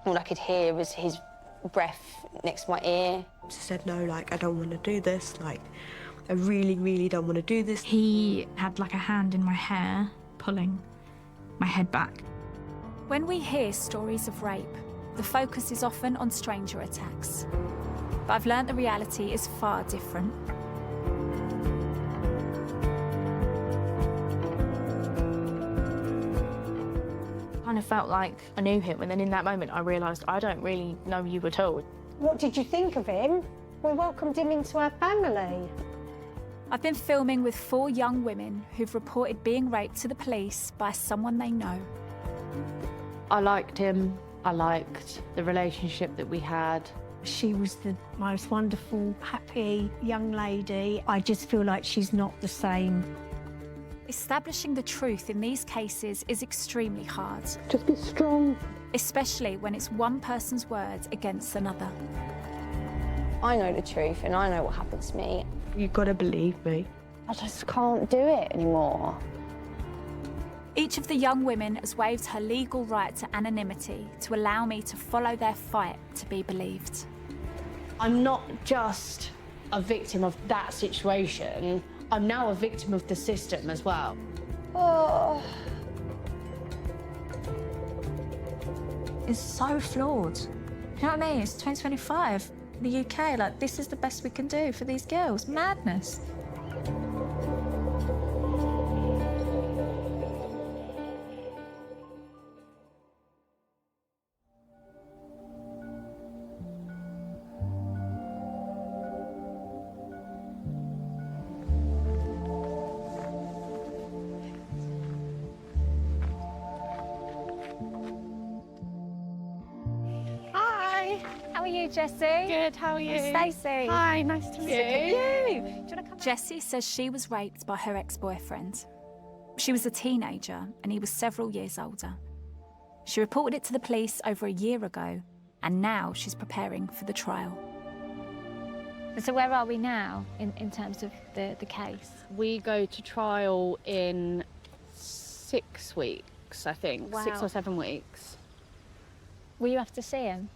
All I could hear was his breath next to my ear. I said, no, like, I don't want to do this. Like, I really, really don't want to do this. He had like a hand in my hair, pulling my head back. When we hear stories of rape, the focus is often on stranger attacks. But I've learnt the reality is far different. Kind of felt like I knew him, and then in that moment I realised I don't really know you at all. What did you think of him? We welcomed him into our family. I've been filming with 4 young women who've reported being raped to the police by someone they know. I liked him. I liked the relationship that we had. She was the most wonderful, happy young lady. I just feel like she's not the same. Establishing the truth in these cases is extremely hard. Just be strong. Especially when it's one person's word against another. I know the truth and I know what happened to me. You've got to believe me. I just can't do it anymore. Each of the young women has waived her legal right to anonymity to allow me to follow their fight to be believed. I'm not just a victim of that situation, I'm now a victim of the system as well. Oh. It's so flawed. You know what I mean? It's 2025, the UK, like, this is the best we can do for these girls. Madness. How are you, Jessie? Good, how are you? Stacey. Hi, nice to meet you. Jessie says she was raped by her ex-boyfriend. She was a teenager and he was several years older. She reported it to the police over a year ago, and now she's preparing for the trial. So where are we now in terms of the case? We go to trial in 6 weeks, I think. Wow. 6 or 7 weeks. Will you have to see him?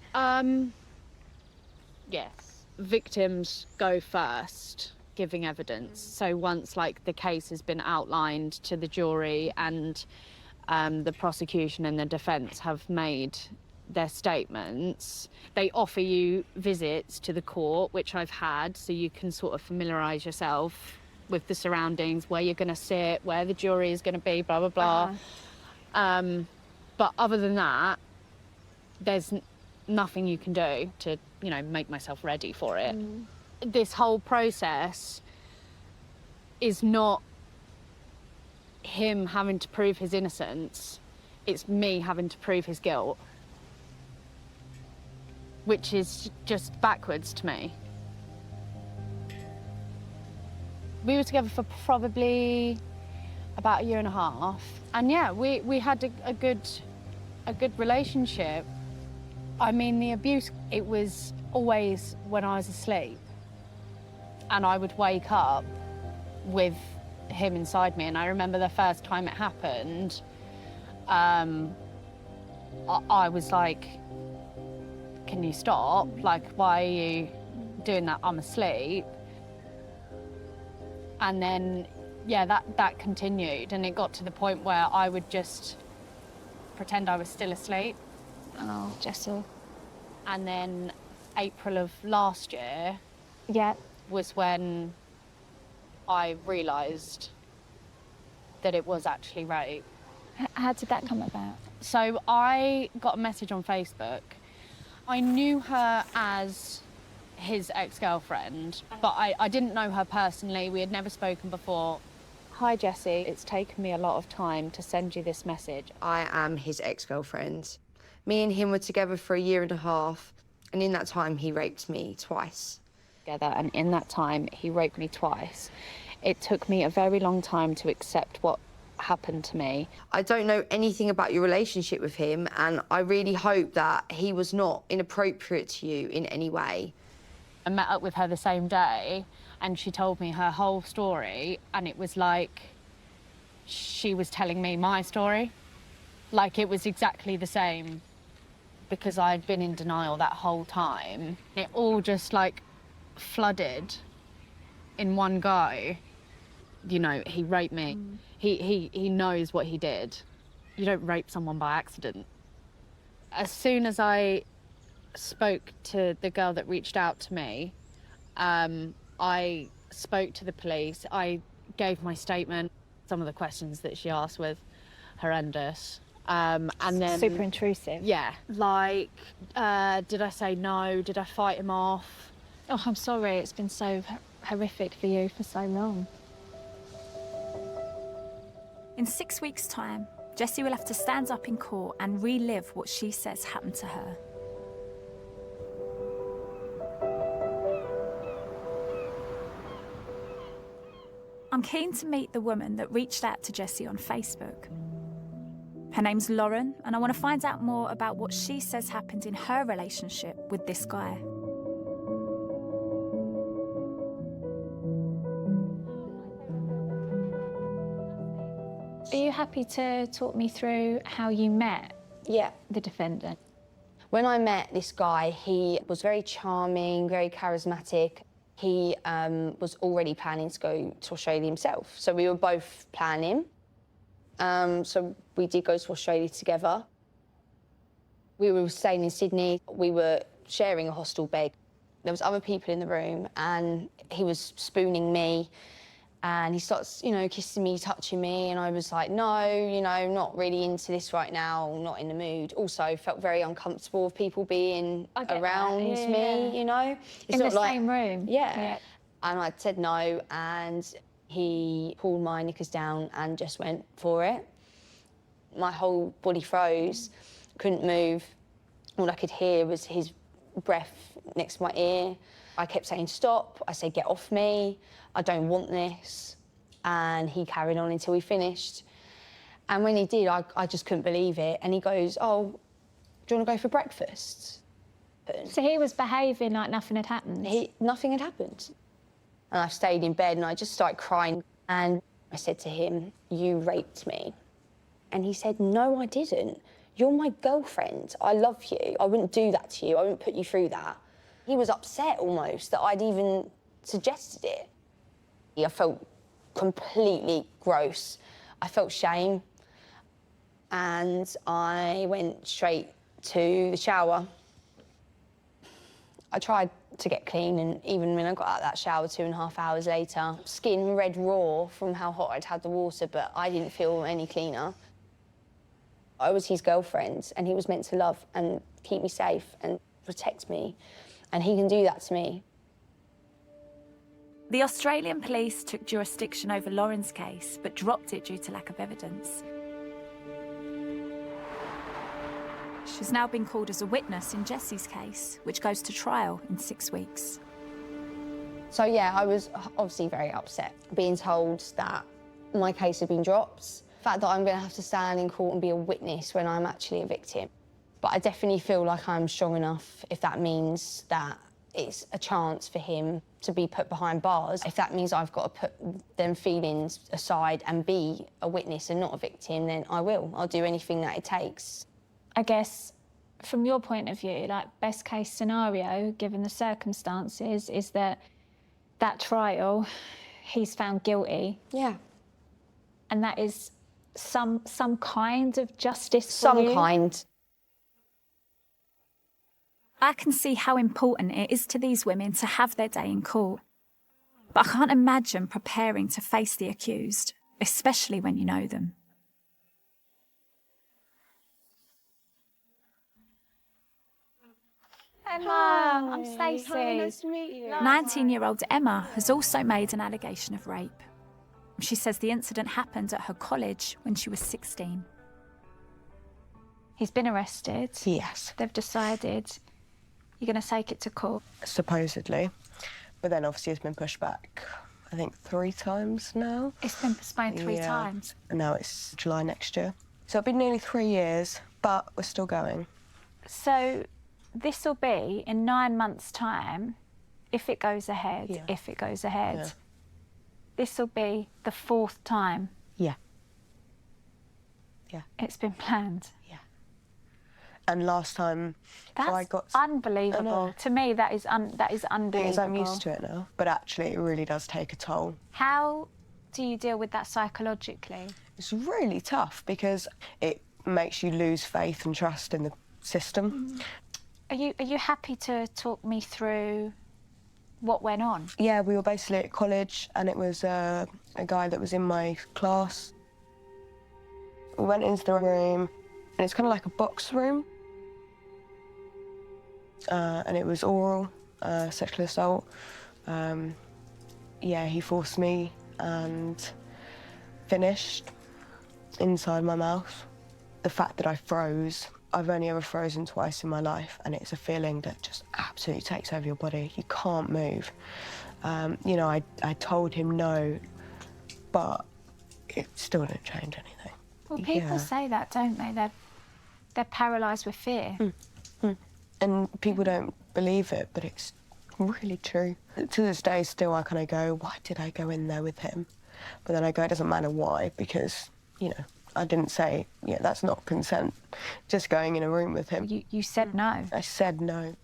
Yes. Victims go first, giving evidence. So once, like, the case has been outlined to the jury and the prosecution and the defence have made their statements, they offer you visits to the court, which I've had, so you can sort of familiarise yourself with the surroundings, where you're going to sit, where the jury is going to be, blah, blah, blah. But other than that, there's nothing you can do to, you know, make myself ready for it. This whole process is not him having to prove his innocence, it's me having to prove his guilt, which is just backwards to me. We were together for probably about a year and a half, and yeah, we had a good relationship. I mean, the abuse, it was always when I was asleep, and I would wake up with him inside me. And I remember the first time it happened, I was like, can you stop? Like, why are you doing that? I'm asleep. And then, yeah, that continued, and it got to the point where I would just pretend I was still asleep. Oh, Jessie. And then April of last year Yeah. was when I realised that it was actually rape. How did that come about? So I got a message on Facebook. I knew her as his ex-girlfriend, but I didn't know her personally. We had never spoken before. Hi, Jessie. It's taken me a lot of time to send you this message. I am his ex-girlfriend. Me and him were together for a year and a half, and in that time he raped me twice. And in that time he raped me twice. It took me a very long time to accept what happened to me. I don't know anything about your relationship with him, and I really hope that he was not inappropriate to you in any way. I met up with her the same day, and she told me her whole story, and it was like she was telling me my story. Like, it was exactly the same because I'd been in denial that whole time. It all just like flooded in one go. You know, he raped me. He knows what he did. You don't rape someone by accident. As soon as I spoke to the girl that reached out to me, I spoke to the police. I gave my statement. Some of the questions that she asked were horrendous. And then Super intrusive. yeah, like, did I say no? Did I fight him off? Oh, I'm sorry. It's been so horrific for you for so long. In 6 weeks' time, Jessie will have to stand up in court and relive what she says happened to her. I'm keen to meet the woman that reached out to Jessie on Facebook. Her name's Lauren, and I want to find out more about what she says happened in her relationship with this guy. Are you happy to talk me through how you met Yeah. the defendant? When I met this guy, he was very charming, very charismatic. He was already planning to go to Australia himself. So we were both planning. So we did go to Australia together. We were staying in Sydney. We were sharing a hostel bed. There was other people in the room and he was spooning me and he starts, you know, kissing me, touching me, and I was like, no, you know, not really into this right now, not in the mood. Also felt very uncomfortable with people being around me, you know. It's in not the like, same room? Yeah. And I said no, and he pulled my knickers down and just went for it. My whole body froze, couldn't move. All I could hear was his breath next to my ear. I kept saying, stop. I said, get off me. I don't want this. And he carried on until he finished. And when he did, I just couldn't believe it. And he goes, oh, do you want to go for breakfast? So he was behaving like nothing had happened? Nothing had happened. And I stayed in bed and I just started crying. And I said to him, you raped me. And he said, no, I didn't. You're my girlfriend. I love you. I wouldn't do that to you. I wouldn't put you through that. He was upset almost that I'd even suggested it. I felt completely gross. I felt shame. And I went straight to the shower. I tried to get clean, and even when I got out of that shower 2.5 hours later, skin red raw from how hot I'd had the water, but I didn't feel any cleaner. I was his girlfriend, and he was meant to love and keep me safe and protect me, and he can do that to me. The Australian police took jurisdiction over Lauren's case, but dropped it due to lack of evidence. She's now been called as a witness in Jessie's case, which goes to trial in 6 weeks. So yeah, I was obviously very upset being told that my case had been dropped. The fact that I'm going to have to stand in court and be a witness when I'm actually a victim. But I definitely feel like I'm strong enough if that means that it's a chance for him to be put behind bars. If that means I've got to put them feelings aside and be a witness and not a victim, then I will. I'll do anything that it takes. I guess, from your point of view, like, best case scenario, given the circumstances, is that trial, he's found guilty. Yeah. And that is some kind of justice for you? Some kind. I can see how important it is to these women to have their day in court. But I can't imagine preparing to face the accused, especially when you know them. Emma, I'm Stacey. Hi, nice to meet you. 19-year-old Emma has also made an allegation of rape. She says the incident happened at her college when she was 16. He's been arrested. Yes. They've decided you're going to take it to court. Supposedly. But then obviously it's been pushed back, I think 3 times now. It's been postponed 3 times. And now it's July next year. So it'll be nearly 3 years, but we're still going. So this will be in 9 months' time, if it goes ahead, Yeah. This will be the 4th time. Yeah. Yeah. It's been planned. Yeah. And last time That's I got... unbelievable. I know. To me, that is unbelievable. Because I'm used to it now, but actually it really does take a toll. How do you deal with that psychologically? It's really tough because it makes you lose faith and trust in the system. Are you happy to talk me through what went on? Yeah, we were basically at college and it was a guy that was in my class. We went into the room and it's kind of like a box room. And it was oral, sexual assault. Yeah, he forced me and finished inside my mouth. The fact that I froze, I've only ever frozen twice in my life, and it's a feeling that just absolutely takes over your body. You can't move. You know, I told him no, but it still didn't change anything. Well, people say that, don't they? They're paralysed with fear. And people don't believe it, but it's really true. To this day, still, I kind of go, why did I go in there with him? But then I go, it doesn't matter why, because, you know, I didn't say, yeah, that's not consent. Just going in a room with him. You said no. I said no.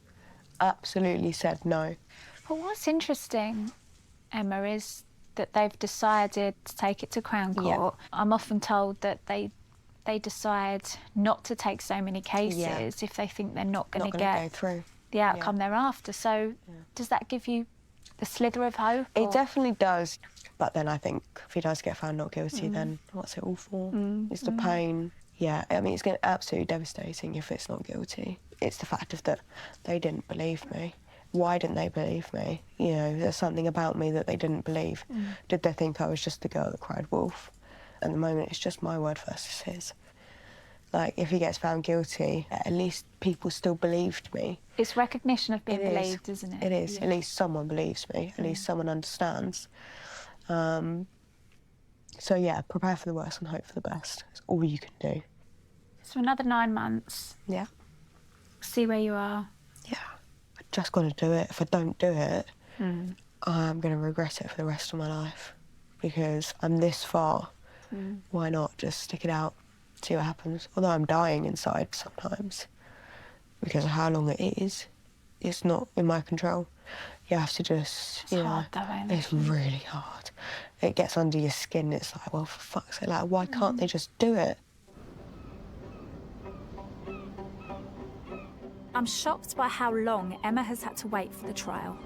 Absolutely said no. But what's interesting, Emma, is that they've decided to take it to Crown Court. I'm often told that they decide not to take so many cases if they think they're not going to get go through the outcome they're after. So does that give you the slither of hope? It definitely does. But then I think if he does get found not guilty, then what's it all for? It's the pain. Yeah, I mean, it's going to absolutely devastating if it's not guilty. It's the fact of that they didn't believe me. Why didn't they believe me? You know, there's something about me that they didn't believe. Did they think I was just the girl that cried wolf? At the moment, it's just my word versus his. Like, if he gets found guilty, at least people still believed me. It's recognition of being believed, isn't it? It is. At least someone believes me. At least someone understands. So, yeah, prepare for the worst and hope for the best. It's all you can do. So another 9 months. Yeah. See where you are. Yeah. I just got to do it. If I don't do it, I'm going to regret it for the rest of my life. Because I'm this far. Why not just stick it out, see what happens? Although I'm dying inside sometimes because of how long it is. It's not in my control. You have to just, It's hard though, ain't it? It's really hard. It gets under your skin. It's like, well, for fuck's sake, like, why can't they just do it? I'm shocked by how long Emma has had to wait for the trial.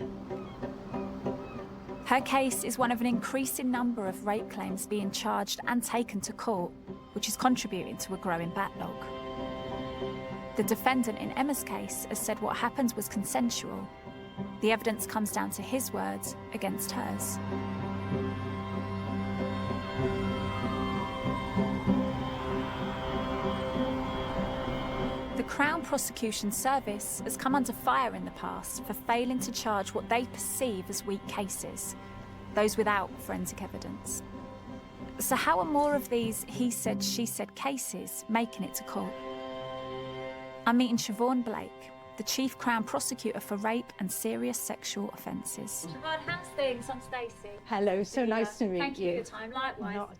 Her case is one of an increasing number of rape claims being charged and taken to court, which is contributing to a growing backlog. The defendant in Emma's case has said what happened was consensual. The evidence comes down to his words against hers. The Crown Prosecution Service has come under fire in the past for failing to charge what they perceive as weak cases, those without forensic evidence. So how are more of these he said, she said cases making it to court? I'm meeting Siobhan Blake, the Chief Crown Prosecutor for rape and serious sexual offences. Siobhan, how's things? I'm Stacey. Hello, so nice to meet you. Thank you for your time, likewise. Not at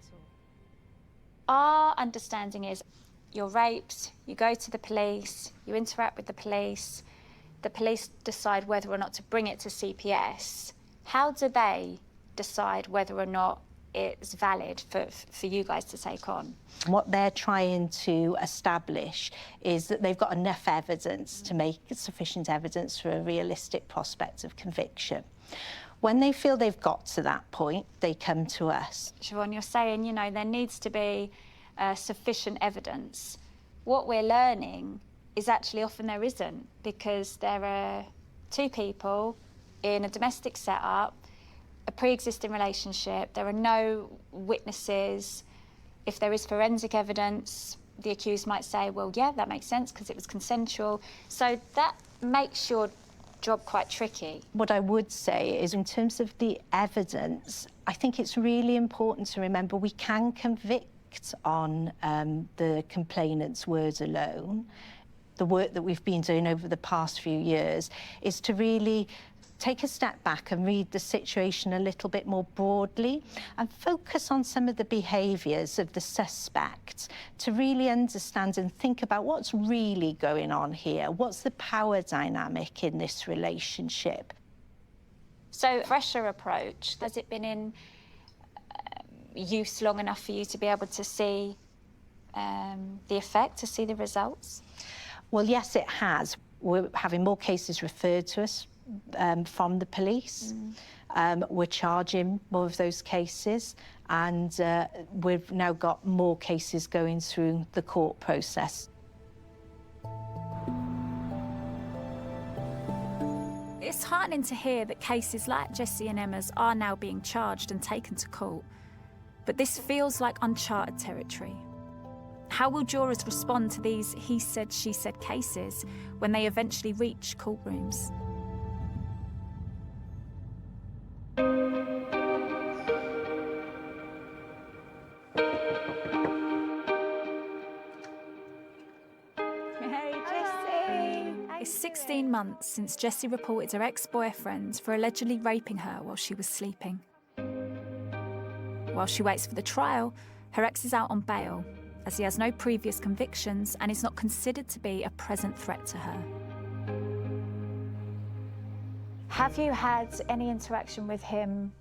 Our understanding is you're raped, you go to the police, you interact with the police decide whether or not to bring it to CPS. How do they decide whether or not it's valid for you guys to take on? What they're trying to establish is that they've got enough evidence to make sufficient evidence for a realistic prospect of conviction. When they feel they've got to that point, they come to us. Siobhan, you're saying, you know, there needs to be sufficient evidence. What we're learning is actually often there isn't, because there are two people in a domestic setup, a pre-existing relationship, there are no witnesses. If there is forensic evidence, the accused might say, well, yeah, that makes sense because it was consensual. So that makes your job quite tricky. What I would say is, in terms of the evidence, I think it's really important to remember we can convict on the complainant's words alone. The work that we've been doing over the past few years is to really take a step back and read the situation a little bit more broadly and focus on some of the behaviours of the suspect to really understand and think about what's really going on here. What's the power dynamic in this relationship? So, fresher approach, has it been in use long enough for you to be able to see the effect, to see the results? Well, yes, it has. We're having more cases referred to us from the police. We're charging more of those cases, and we've now got more cases going through the court process. It's heartening to hear that cases like Jessie and Emma's are now being charged and taken to court. But this feels like uncharted territory. How will jurors respond to these he said, she said cases when they eventually reach courtrooms? Hey, Jessie. It's 16 months since Jessie reported her ex-boyfriend for allegedly raping her while she was sleeping. While she waits for the trial, her ex is out on bail, as he has no previous convictions and is not considered to be a present threat to her. Have you had any interaction with him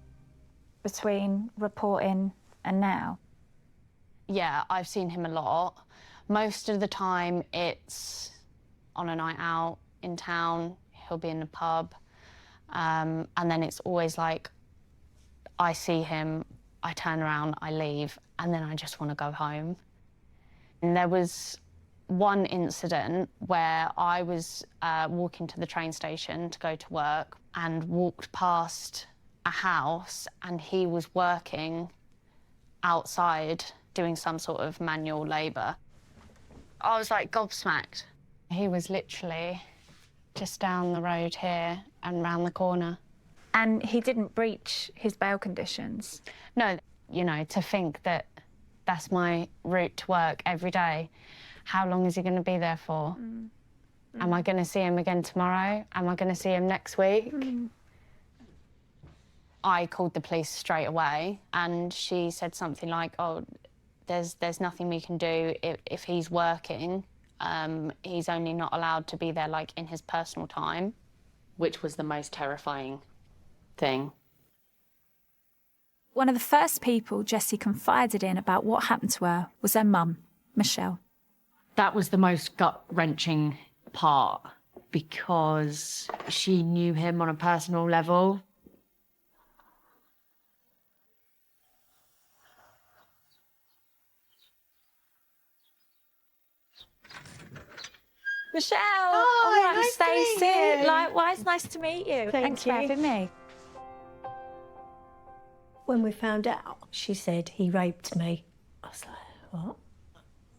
between reporting and now? Yeah, I've seen him a lot. Most of the time it's on a night out in town, he'll be in the pub, and then it's always like, I see him, I turn around, I leave, and then I just want to go home. And there was one incident where I was walking to the train station to go to work and walked past a house, and he was working outside doing some sort of manual labour. I was like gobsmacked. He was literally just down the road here and round the corner. And he didn't breach his bail conditions? No, you know, to think that that's my route to work every day. How long is he going to be there for? Am I going to see him again tomorrow? Am I going to see him next week? I called the police straight away, and she said something like, oh, there's nothing we can do if he's working. He's only not allowed to be there, like, in his personal time. Which was the most terrifying thing. One of the first people Jessie confided in about what happened to her was her mum, Michelle. That was the most gut-wrenching part, because she knew him on a personal level. Michelle! Hi, nice to meet Stacey. you. Likewise, nice to meet you. Thanks for having me. When we found out, she said, he raped me. I was like, what?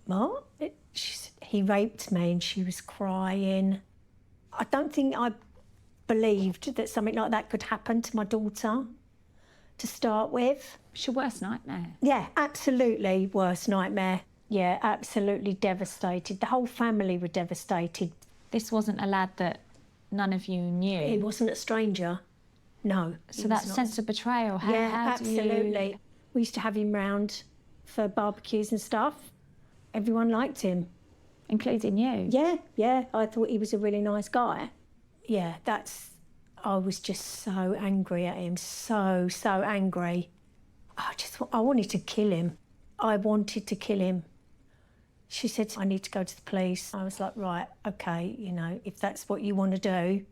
What? She said, he raped me, and she was crying. I don't think I believed that something like that could happen to my daughter, to start with. It's your worst nightmare. Yeah, absolutely worst nightmare. Yeah, absolutely devastated. The whole family were devastated. This wasn't a lad that none of you knew. He wasn't a stranger, no. So that sense of betrayal, how absolutely. do you... We used to have him round for barbecues and stuff. Everyone liked him. Including you? Yeah, I thought he was a really nice guy. Yeah, I was just so angry at him, so angry. I wanted to kill him. I wanted to kill him. She said, I need to go to the police. I was like, right, okay, you know, if that's what you want to do,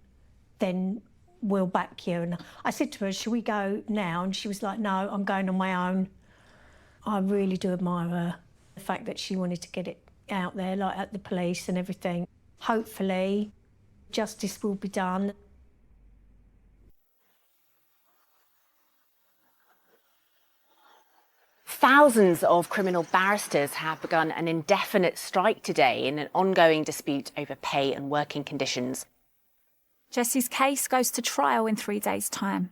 then we'll back you. And I said to her, should we go now? And she was like, no, I'm going on my own. I really do admire her. The fact that she wanted to get it out there, like at the police and everything. Hopefully, justice will be done. Thousands of criminal barristers have begun an indefinite strike today in an ongoing dispute over pay and working conditions. Jessie's case goes to trial in 3 days' time.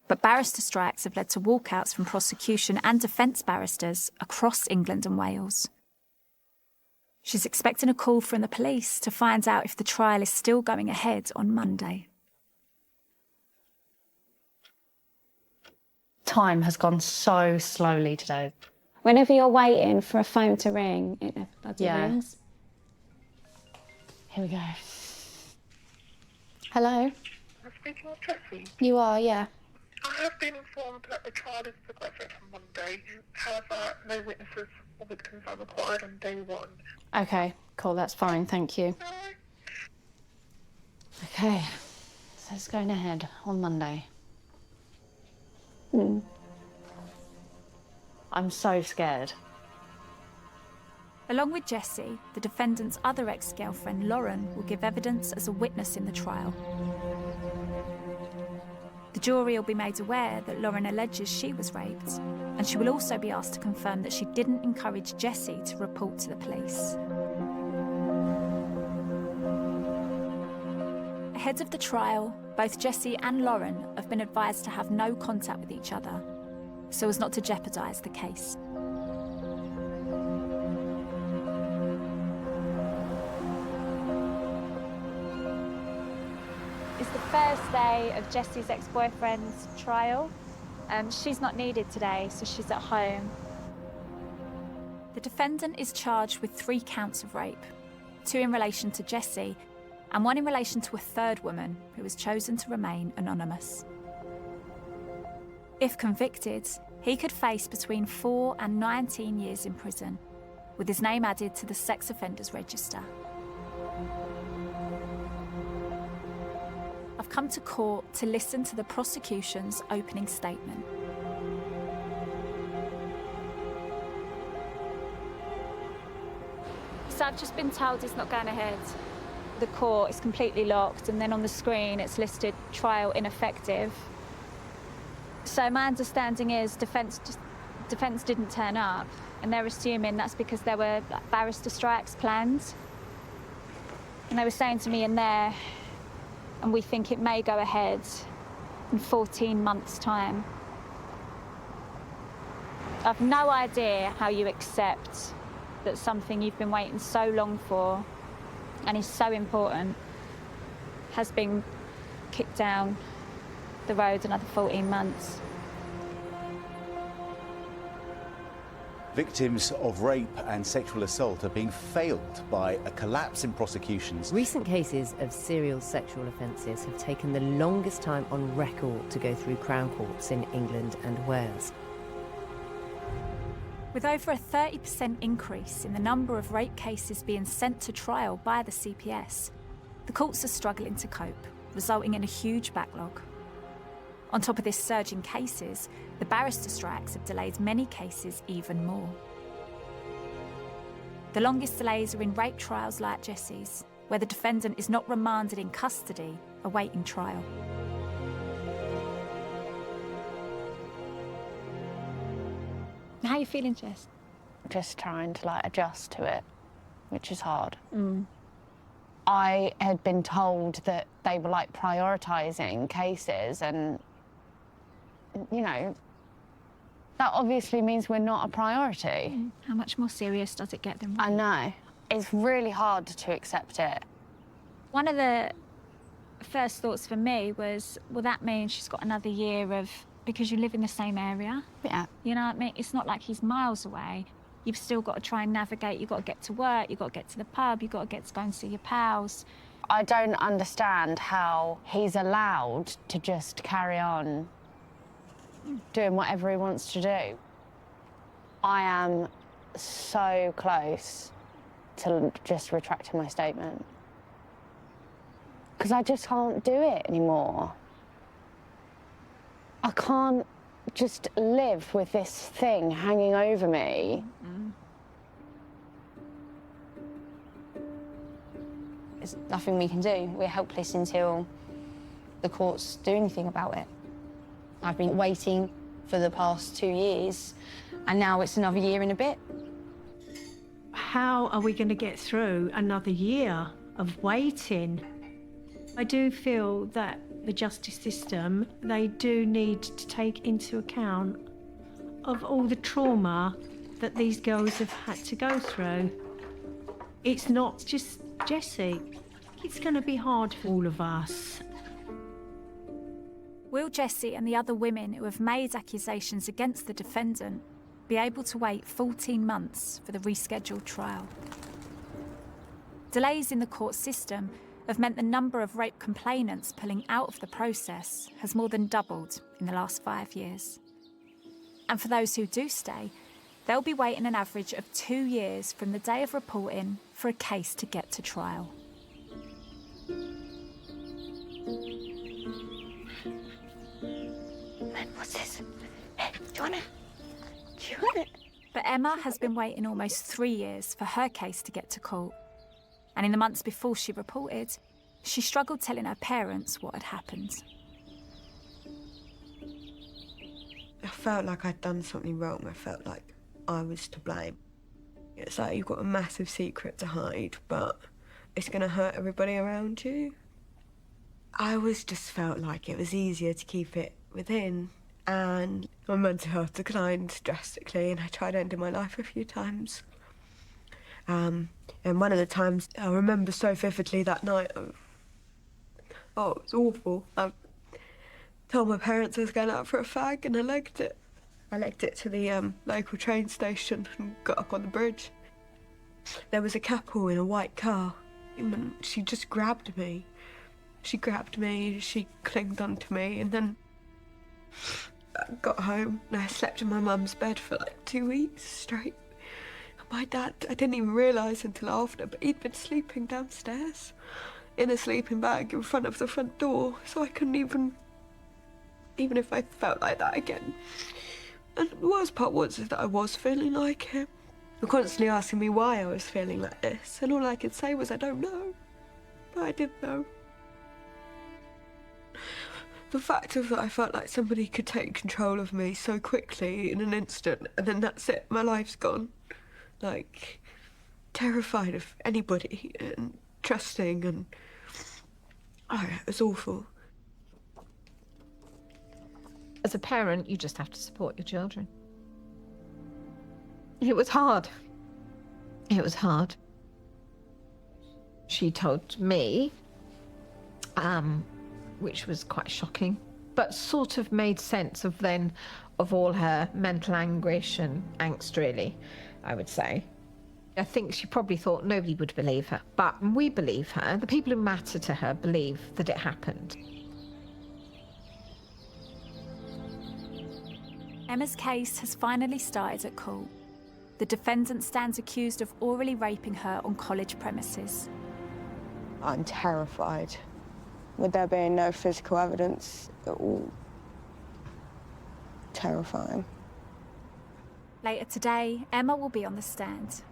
But barrister strikes have led to walkouts from prosecution and defence barristers across England and Wales. She's expecting a call from the police to find out if the trial is still going ahead on Monday. Time has gone so slowly today. Whenever you're waiting for a phone to ring, it never bloody rings. Here we go. Hello? I'm speaking with Jessie. You are, yeah. I have been informed that the trial is progressing on Monday. However, no witnesses or victims are required on day one. Okay, cool, that's fine, thank you. Okay, so it's going ahead on Monday. I'm so scared. Along with Jessie, the defendant's other ex-girlfriend, Lauren, will give evidence as a witness in the trial. The jury will be made aware that Lauren alleges she was raped, and she will also be asked to confirm that she didn't encourage Jessie to report to the police. Ahead of the trial, both Jessie and Lauren have been advised to have no contact with each other, so as not to jeopardise the case. It's the first day of Jessie's ex-boyfriend's trial. She's not needed today, so she's at home. The defendant is charged with 3 counts of rape, 2 in relation to Jessie and 1 in relation to a third woman who has chosen to remain anonymous. If convicted, he could face between 4 and 19 years in prison, with his name added to the sex offenders register. I've come to court to listen to the prosecution's opening statement. So I've just been told it's not going ahead. The court is completely locked, and then on the screen it's listed trial ineffective. So my understanding is defence didn't turn up, and they're assuming that's because there were barrister strikes planned. And they were saying to me in there, and we think it may go ahead in 14 months' time. I've no idea how you accept that something you've been waiting so long for and is so important has been kicked down the road another 14 months. Victims of rape and sexual assault are being failed by a collapse in prosecutions. Recent cases of serial sexual offences have taken the longest time on record to go through Crown Courts in England and Wales. With over a 30% increase in the number of rape cases being sent to trial by the CPS, the courts are struggling to cope, resulting in a huge backlog. On top of this surge in cases, the barrister strikes have delayed many cases even more. The longest delays are in rape trials like Jessie's, where the defendant is not remanded in custody, awaiting trial. How are you feeling, Jess? Just trying to adjust to it, which is hard. I had been told that they were prioritising cases, and you know, that obviously means we're not a priority. How much more serious does it get than I know. It's really hard to accept it. One of the first thoughts for me was, well, that means she's got another year of, because you live in the same area. Yeah. You know what I mean? It's not like he's miles away. You've still got to try and navigate. You've got to get to work. You've got to get to the pub. You've got to get to go and see your pals. I don't understand how he's allowed to just carry on doing whatever he wants to do. I am so close to just retracting my statement, because I just can't do it anymore. I can't just live with this thing hanging over me. There's nothing we can do. We're helpless until the courts do anything about it. I've been waiting for the past 2 years, and now it's another year and a bit. How are we going to get through another year of waiting? I do feel that the justice system, they do need to take into account of all the trauma that these girls have had to go through. It's not just Jessie. It's going to be hard for all of us. Will Jessie and the other women who have made accusations against the defendant be able to wait 14 months for the rescheduled trial? Delays in the court system have meant the number of rape complainants pulling out of the process has more than doubled in the last 5 years. And for those who do stay, they'll be waiting an average of 2 years from the day of reporting for a case to get to trial. What's this? Hey, do you want it? But Emma has been waiting almost 3 years for her case to get to court. And in the months before she reported, she struggled telling her parents what had happened. I felt like I'd done something wrong. I felt like I was to blame. It's like you've got a massive secret to hide, but it's going to hurt everybody around you. I just felt like it was easier to keep it within, and my mental health declined drastically, and I tried ending my life a few times. And one of the times I remember so vividly that night, it was awful. I told my parents I was going out for a fag, and I legged it. I legged it to the local train station and got up on the bridge. There was a couple in a white car, and she just grabbed me. She clinged onto me, and then I got home and I slept in my mum's bed for like 2 weeks straight. My dad, I didn't even realise until after, but he'd been sleeping downstairs in a sleeping bag in front of the front door, so I couldn't even if I felt like that again. And the worst part was that I was feeling like him. They were constantly asking me why I was feeling like this, and all I could say was I don't know, but I did know. The fact of that I felt like somebody could take control of me so quickly in an instant, and then that's it, my life's gone. Like, terrified of anybody and trusting, and it was awful. As a parent, you just have to support your children. It was hard. It was hard. She told me, which was quite shocking, but sort of made sense of all her mental anguish and angst, really, I would say. I think she probably thought nobody would believe her, but we believe her. The people who matter to her believe that it happened. Emma's case has finally started at court. The defendant stands accused of orally raping her on college premises. I'm terrified. With there being no physical evidence, it all terrifying. Later today, Emma will be on the stand.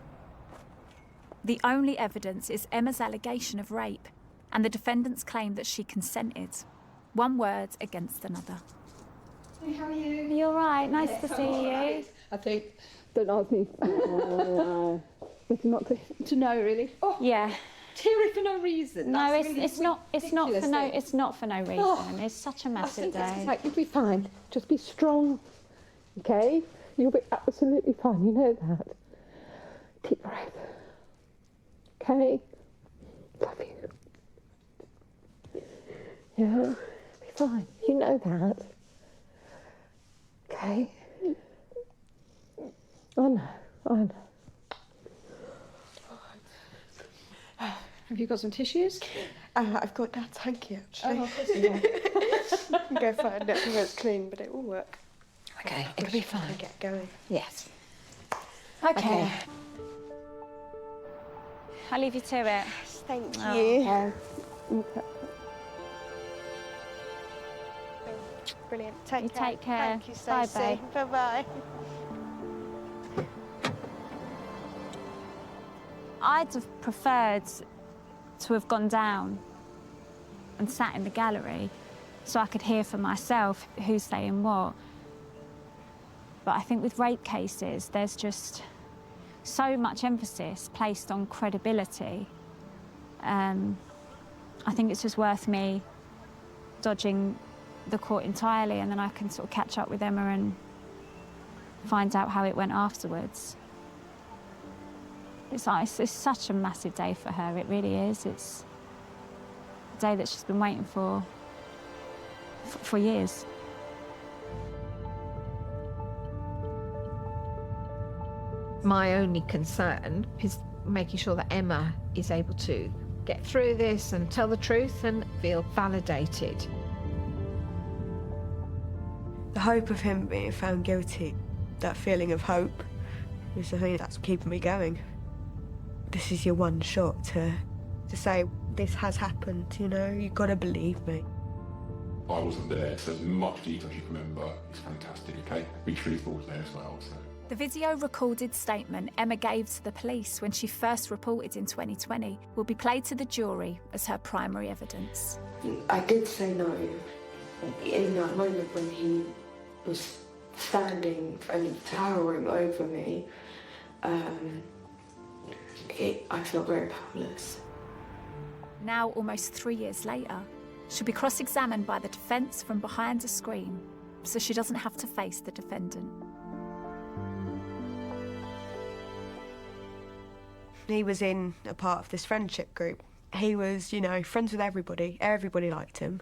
The only evidence is Emma's allegation of rape and the defendant's claim that she consented. One word against another. Hey, how are you? You all right? Nice to see you. I think. Don't ask me. It's not to know, really. Oh, yeah. Teary for no reason. No, That's it's not for no reason. Oh, it's such a massive day. It's like, you'll be fine. Just be strong, okay? You'll be absolutely fine. You know that. Deep breath. Okay. Love you. Yeah. Be fine. You know that. Okay. I know. Have you got some tissues? I've got Dad's hanky, actually. Oh, of course you have. Go find it. I think it's clean, but it will work. Okay, it'll be fine. Get going. Yes. Okay. I'll leave you to it. Thank Oh. you. Brilliant. You take care. Thank you, Bye, Stacey. babe. Bye-bye. I'd have preferred to have gone down and sat in the gallery so I could hear for myself who's saying what. But I think with rape cases, there's just so much emphasis placed on credibility. I think it's just worth me dodging the court entirely, and then I can sort of catch up with Emma and find out how it went afterwards. It's such a massive day for her, it really is. It's a day that she's been waiting for years. My only concern is making sure that Emma is able to get through this and tell the truth and feel validated. The hope of him being found guilty, that feeling of hope, is the thing that's keeping me going. This is your one shot to say, this has happened, you know, you've got to believe me. I wasn't there, so as much detail as you can remember is fantastic, okay? Be truthful was there as well, so. The video recorded statement Emma gave to the police when she first reported in 2020 will be played to the jury as her primary evidence. I did say no in that moment when he was standing and towering over me. I felt very powerless. Now, almost 3 years later, she'll be cross-examined by the defence from behind a screen, so she doesn't have to face the defendant. He was in a part of this friendship group. He was, you know, friends with everybody. Everybody liked him.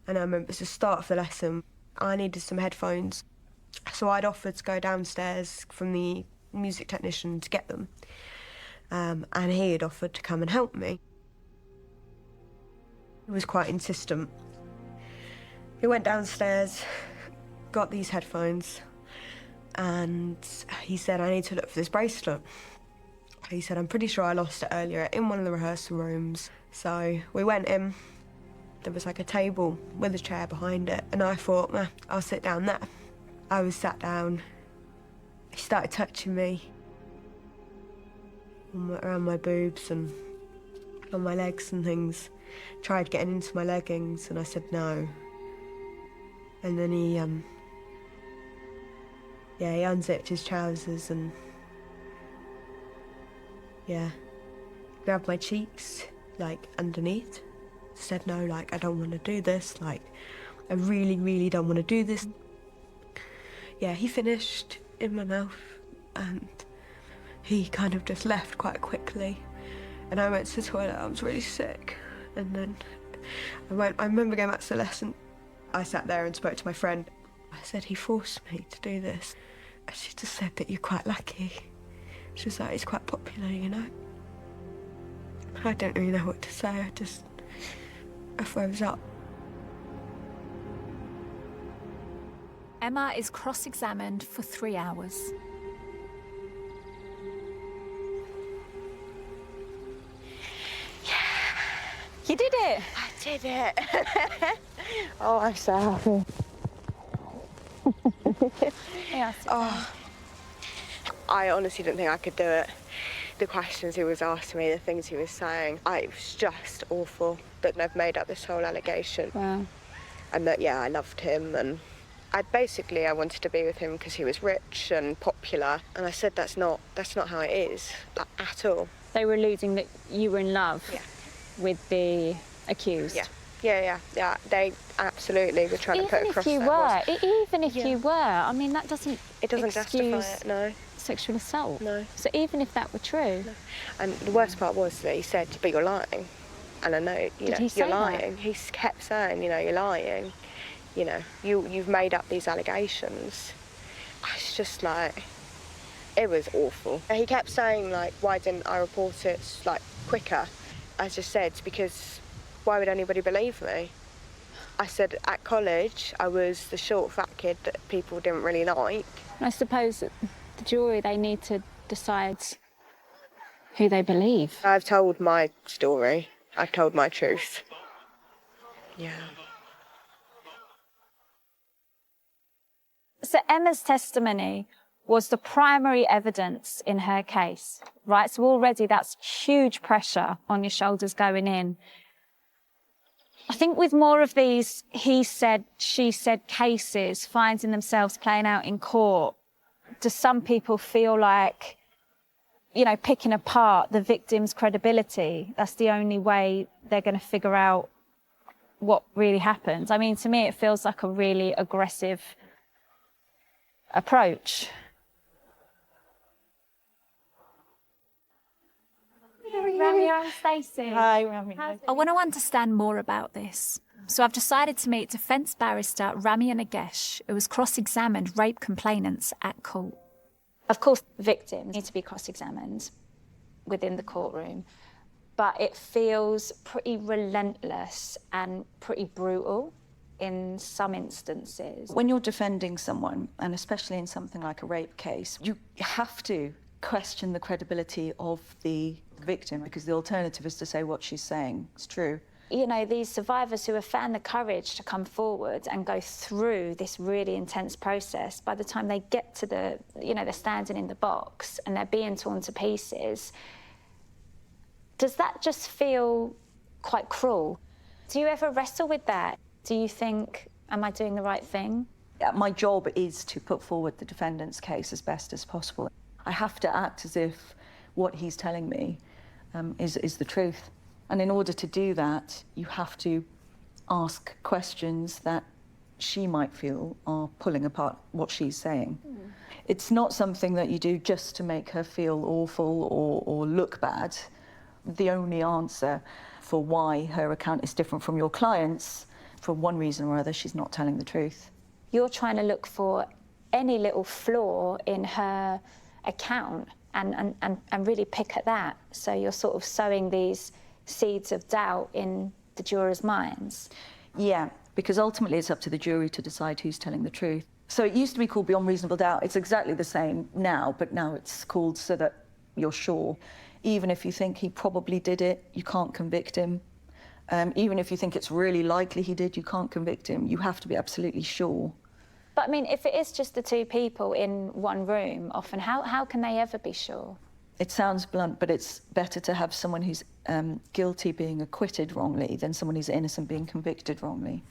And I remember at the start of the lesson, I needed some headphones. So I'd offered to go downstairs from the music technician to get them. And he had offered to come and help me. He was quite insistent. He went downstairs, got these headphones, and he said, I need to look for this bracelet. He said, I'm pretty sure I lost it earlier in one of the rehearsal rooms. So we went in. There was like a table with a chair behind it, and I thought, I'll sit down there. I was sat down. He started touching me around my boobs and on my legs and things. Tried getting into my leggings, and I said no. And then he unzipped his trousers and grabbed my cheeks, like, underneath. Said no, like, I don't want to do this, like, I really, really don't want to do this. Yeah, he finished in my mouth, and he kind of just left quite quickly. And I went to the toilet, I was really sick. And then I remember going back to the lesson. I sat there and spoke to my friend. I said, he forced me to do this. And she just said that you're quite lucky. She was like, it's quite popular, you know. I don't really know what to say, I froze up. Emma is cross-examined for 3 hours. You did it! I did it! Oh, I'm so happy. I honestly didn't think I could do it. The questions he was asking me, the things he was saying, it was just awful that they've made up this whole allegation. Wow. And that, I loved him, and I wanted to be with him because he was rich and popular, and I said that's not how it is, at all. They were alluding that you were in love with the accused. Yeah. They absolutely were trying to put across that. Even if you were, I mean, that doesn't justify it, no. Sexual assault. No. So even if that were true. No. And the worst part was that he said, but you're lying. And I know, you're lying. He kept saying, you're lying. You've made up these allegations. It's just like, it was awful. He kept saying, like, why didn't I report it, like, quicker? I just said, because why would anybody believe me? I said, at college, I was the short, fat kid that people didn't really like. I suppose that the jury, they need to decide who they believe. I've told my story. I've told my truth. Yeah. So Emma's testimony was the primary evidence in her case, right? So already that's huge pressure on your shoulders going in. I think with more of these he said, she said cases finding themselves playing out in court, do some people feel like, picking apart the victim's credibility, that's the only way they're going to figure out what really happened? I mean, to me, it feels like a really aggressive approach. Rami, I'm Stacey. Hi, Rami. I want to understand more about this. So I've decided to meet defence barrister Ramya Nagesh, who has cross-examined rape complainants at court. Of course, victims need to be cross-examined within the courtroom, but it feels pretty relentless and pretty brutal in some instances. When you're defending someone, and especially in something like a rape case, you have to question the credibility of the victim, because the alternative is to say what she's saying is true. You know, these survivors who have found the courage to come forward and go through this really intense process, by the time they get to the, they're standing in the box and they're being torn to pieces, does that just feel quite cruel? Do you ever wrestle with that? Do you think, am I doing the right thing? My job is to put forward the defendant's case as best as possible. I have to act as if what he's telling me is the truth. And in order to do that, you have to ask questions that she might feel are pulling apart what she's saying. It's not something that you do just to make her feel awful or look bad. The only answer for why her account is different from your client's, for one reason or other, she's not telling the truth. You're trying to look for any little flaw in her account and really pick at that. So you're sort of sowing these seeds of doubt in the jurors' minds. Yeah, because ultimately it's up to the jury to decide who's telling the truth. So it used to be called beyond reasonable doubt. It's exactly the same now, but now it's called so that you're sure. Even if you think he probably did it, you can't convict him. Even if you think it's really likely he did, you can't convict him. You have to be absolutely sure. But I mean, if it is just the two people in one room, often, how can they ever be sure? It sounds blunt, but it's better to have someone who's guilty being acquitted wrongly than someone who's innocent being convicted wrongly.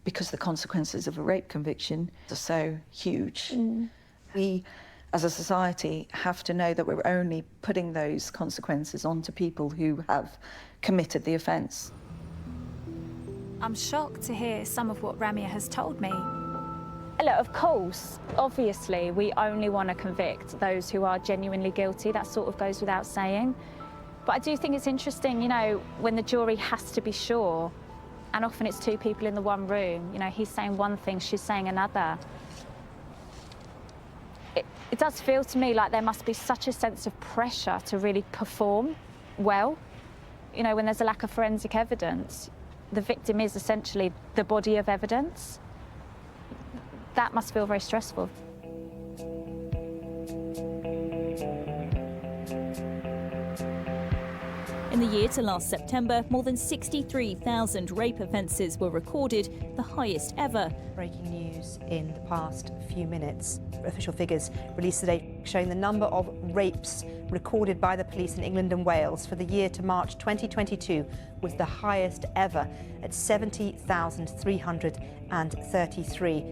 Because the consequences of a rape conviction are so huge. We, as a society, have to know that we're only putting those consequences onto people who have committed the offence. I'm shocked to hear some of what Ramya has told me. Look, of course, obviously, we only want to convict those who are genuinely guilty. That sort of goes without saying. But I do think it's interesting, when the jury has to be sure, and often it's two people in the one room, he's saying one thing, she's saying another. It does feel to me like there must be such a sense of pressure to really perform well. When there's a lack of forensic evidence, the victim is essentially the body of evidence. That must feel very stressful. In the year to last September, more than 63,000 rape offences were recorded, the highest ever. Breaking news in the past few minutes. Official figures released today showing the number of rapes recorded by the police in England and Wales for the year to March 2022 was the highest ever at 70,333.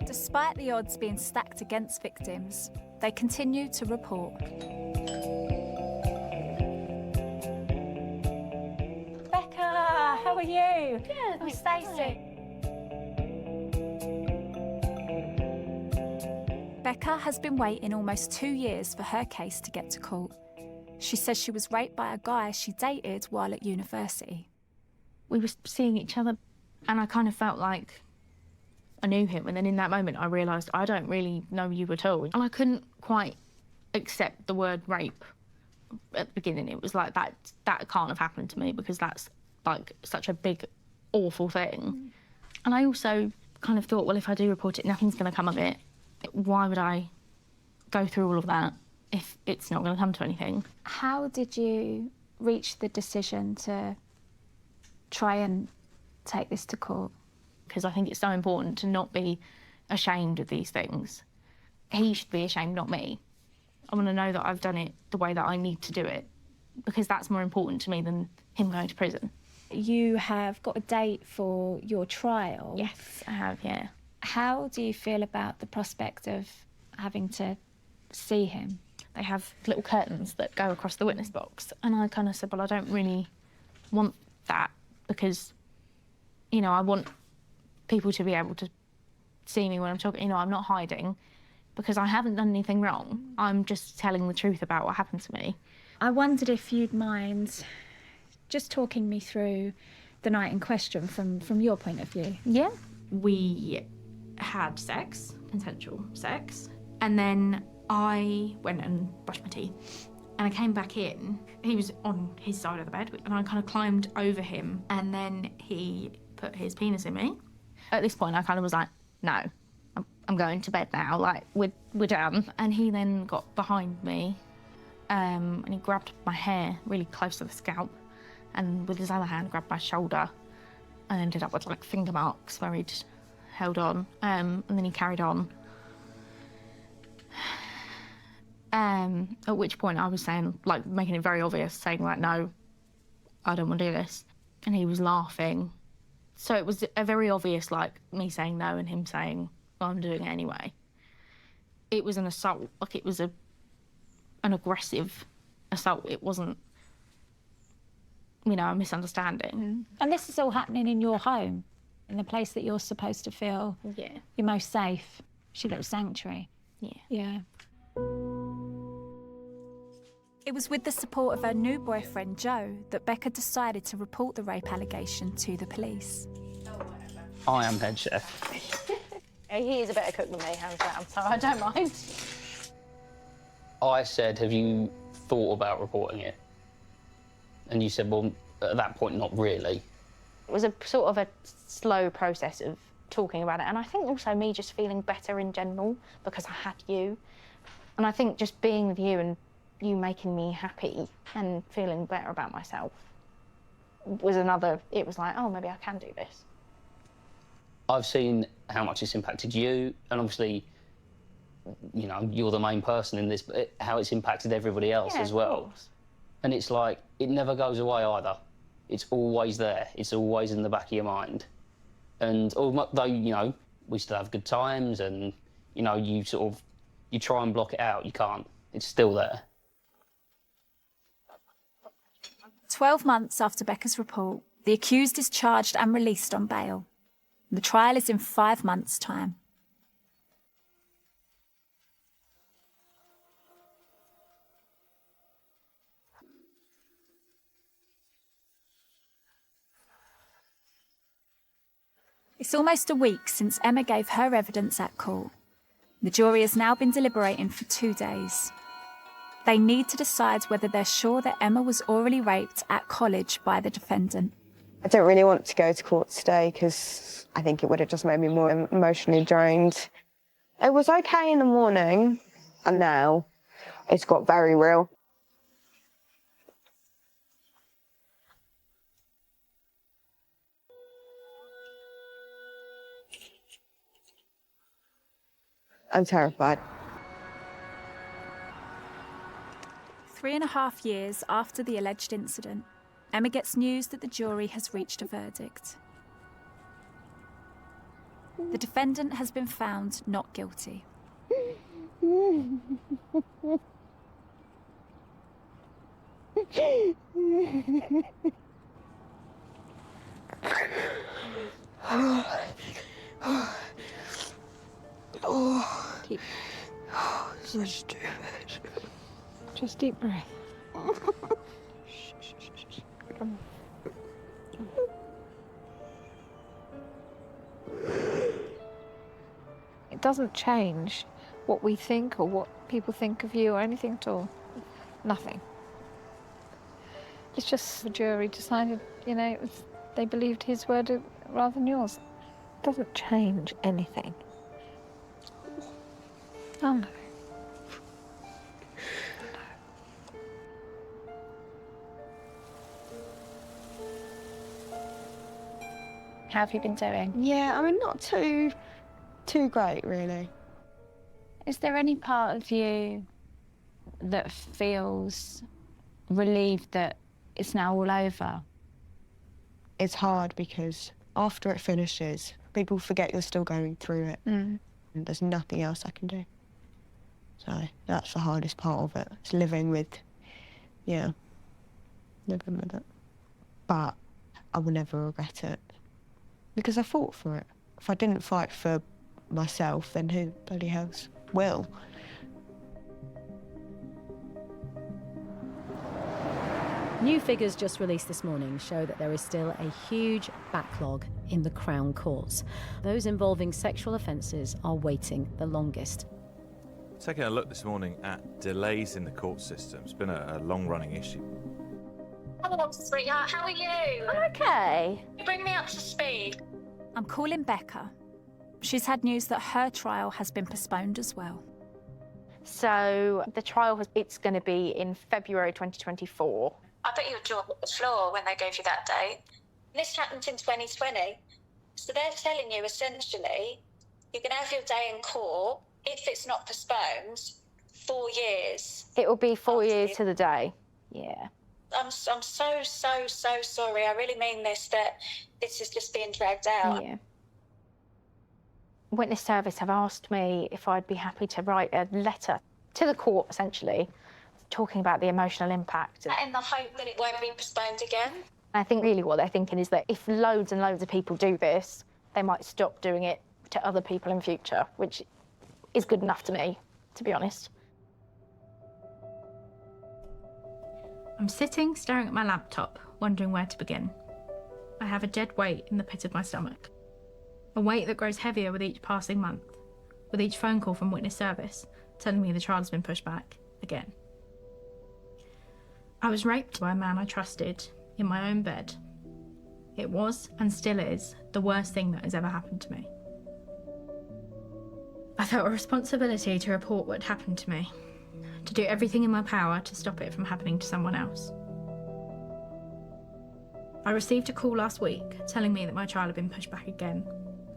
Despite the odds being stacked against victims, they continue to report. Becca, how are you? Good. I'm Stacey. Becca has been waiting almost 2 years for her case to get to court. She says she was raped by a guy she dated while at university. We were seeing each other and I kind of felt like I knew him, and then in that moment I realised I don't really know you at all. And I couldn't quite accept the word rape at the beginning. It was like, that can't have happened to me, because that's like such a big, awful thing. And I also kind of thought, well, if I do report it, nothing's going to come of it. Why would I go through all of that if it's not going to come to anything? How did you reach the decision to try and take this to court? Because I think it's so important to not be ashamed of these things. He should be ashamed, not me. I want to know that I've done it the way that I need to do it, because that's more important to me than him going to prison. You have got a date for your trial. Yes, I have, yeah. How do you feel about the prospect of having to see him? They have little curtains that go across the witness box, and I kind of said, well, I don't really want that, because, I want people to be able to see me when I'm talking. I'm not hiding. because I haven't done anything wrong. I'm just telling the truth about what happened to me. I wondered if you'd mind just talking me through the night in question from your point of view. Yeah. We had sex, consensual sex, and then I went and brushed my teeth. And I came back in, he was on his side of the bed, and I kind of climbed over him, and then he put his penis in me. At this point, I kind of was like, no, I'm going to bed now, like, we're done. And he then got behind me, and he grabbed my hair really close to the scalp, and with his other hand grabbed my shoulder, and ended up with, like, finger marks where he'd held on, and then he carried on. At which point I was saying, like, making it very obvious, saying, like, no, I don't want to do this. And he was laughing. So it was a very obvious, like, me saying no and him saying, well, I'm doing it anyway. It was an assault, like, it was an aggressive assault. It wasn't, you know, a misunderstanding. And this is all happening in your home, in the place that you're supposed to feel you're most safe. Your little sanctuary. Yeah. It was with the support of her new boyfriend, Joe, that Becca decided to report the rape allegation to the police. I am head chef. He is a better cook than me, hands down, so I don't mind. I said, have you thought about reporting it? And you said, well, at that point, not really. It was a sort of a slow process of talking about it, and I think also me just feeling better in general because I had you. And I think just being with you and you making me happy and feeling better about myself was another, it was like, oh, maybe I can do this. I've seen how much it's impacted you, and obviously, you know, you're the main person in this, but how it's impacted everybody else as well. And it's like, it never goes away either. It's always there. It's always in the back of your mind. And although, you know, we still have good times and, you know, you try and block it out, you can't. It's still there. 12 months after Becca's report, the accused is charged and released on bail. The trial is in 5 months' time. It's almost a week since Emma gave her evidence at court. The jury has now been deliberating for 2 days. They need to decide whether they're sure that Emma was orally raped at college by the defendant. I don't really want to go to court today because I think it would have just made me more emotionally drained. It was okay in the morning, and now it's got very real. I'm terrified. 3.5 years after the alleged incident, Emma gets news that the jury has reached a verdict. The defendant has been found not guilty. Deep. So stupid. Just deep breath. Come on. It doesn't change what we think or what people think of you or anything at all. Nothing. It's just the jury decided, you know, they believed his word rather than yours. It doesn't change anything. Oh, no. How have you been doing? Yeah, I mean, not too great, really. Is there any part of you that feels relieved that it's now all over? It's hard because after it finishes, people forget you're still going through it. And there's nothing else I can do. So that's the hardest part of it. It's living with it. But I will never regret it. Because I fought for it. If I didn't fight for myself, then who bloody else will. New figures just released this morning show that there is still a huge backlog in the Crown Courts. Those involving sexual offences are waiting the longest. Taking a look this morning at delays in the court system. It's been a long-running issue. Hello, sweetheart. How are you? I'm okay. Bring me up to speed. I'm calling Becca. She's had news that her trial has been postponed as well. So the trial it's going to be in February 2024. I bet your jaw hit the floor when they gave you that date. This happened in 2020. So they're telling you, essentially, you can have your day in court, if it's not postponed, 4 years. It will be 4 years to the day. Yeah. I'm so sorry. I really mean this, that this is just being dragged out. Yeah. Witness Service have asked me if I'd be happy to write a letter to the court, essentially, talking about the emotional impact. In the hope that it won't be postponed again. I think really what they're thinking is that if loads and loads of people do this, they might stop doing it to other people in future, which is good enough to me, to be honest. I'm sitting, staring at my laptop, wondering where to begin. I have a dead weight in the pit of my stomach. A weight that grows heavier with each passing month, with each phone call from Witness Service telling me the trial's been pushed back again. I was raped by a man I trusted in my own bed. It was, and still is, the worst thing that has ever happened to me. I felt a responsibility to report what had happened to me, to do everything in my power to stop it from happening to someone else. I received a call last week telling me that my trial had been pushed back again,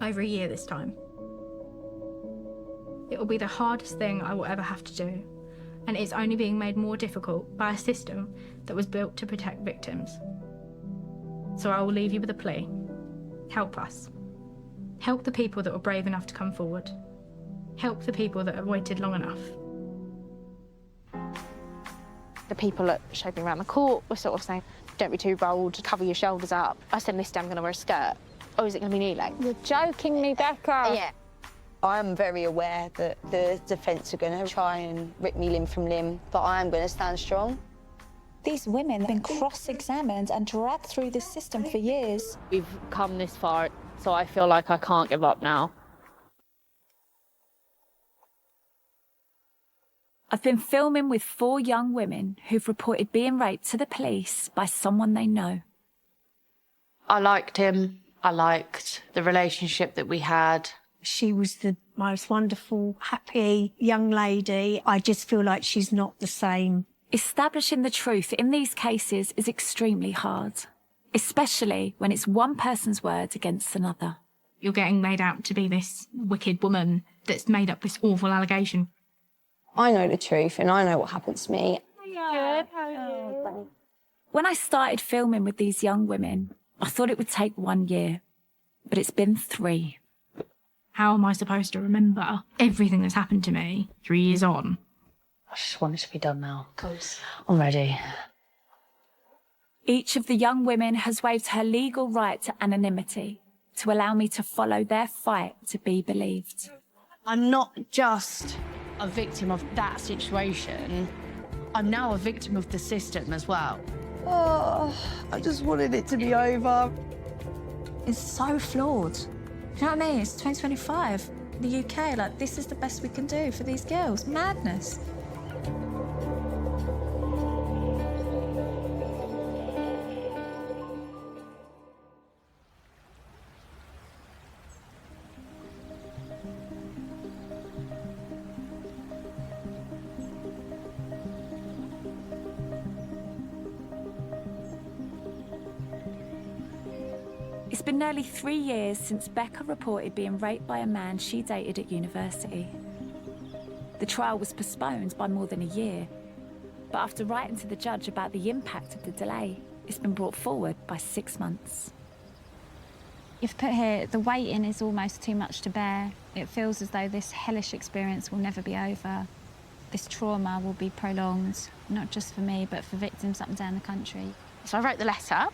over a year this time. It will be the hardest thing I will ever have to do, and it's only being made more difficult by a system that was built to protect victims. So I will leave you with a plea. Help us. Help the people that were brave enough to come forward. Help the people that have waited long enough. The people that showed me around the court were sort of saying, don't be too bold, cover your shoulders up. I said, this day I'm going to wear a skirt. Or is it going to be knee-length? You're joking me, Becca. Yeah. I'm very aware that the defence are going to try and rip me limb from limb, but I am going to stand strong. These women have been cross-examined and dragged through the system for years. We've come this far, so I feel like I can't give up now. I've been filming with 4 young women who've reported being raped to the police by someone they know. I liked him. I liked the relationship that we had. She was the most wonderful, happy young lady. I just feel like she's not the same. Establishing the truth in these cases is extremely hard, especially when it's one person's word against another. You're getting made out to be this wicked woman that's made up this awful allegation. I know the truth and I know what happened to me. Good. How are you? When I started filming with these young women, I thought it would take 1 year, but it's been 3. How am I supposed to remember everything that's happened to me 3 years on? I just want it to be done now. I'm ready. Each of the young women has waived her legal right to anonymity to allow me to follow their fight to be believed. I'm not just a victim of that situation. I'm now a victim of the system as well. Oh, I just wanted it to be over. It's so flawed. Do you know what I mean? It's 2025. The UK, like, this is the best we can do for these girls. Madness. It's been nearly 3 years since Becca reported being raped by a man she dated at university. The trial was postponed by more than a year, but after writing to the judge about the impact of the delay, it's been brought forward by 6 months. You've put here, the waiting is almost too much to bear. It feels as though this hellish experience will never be over. This trauma will be prolonged, not just for me, but for victims up and down the country. So I wrote the letter.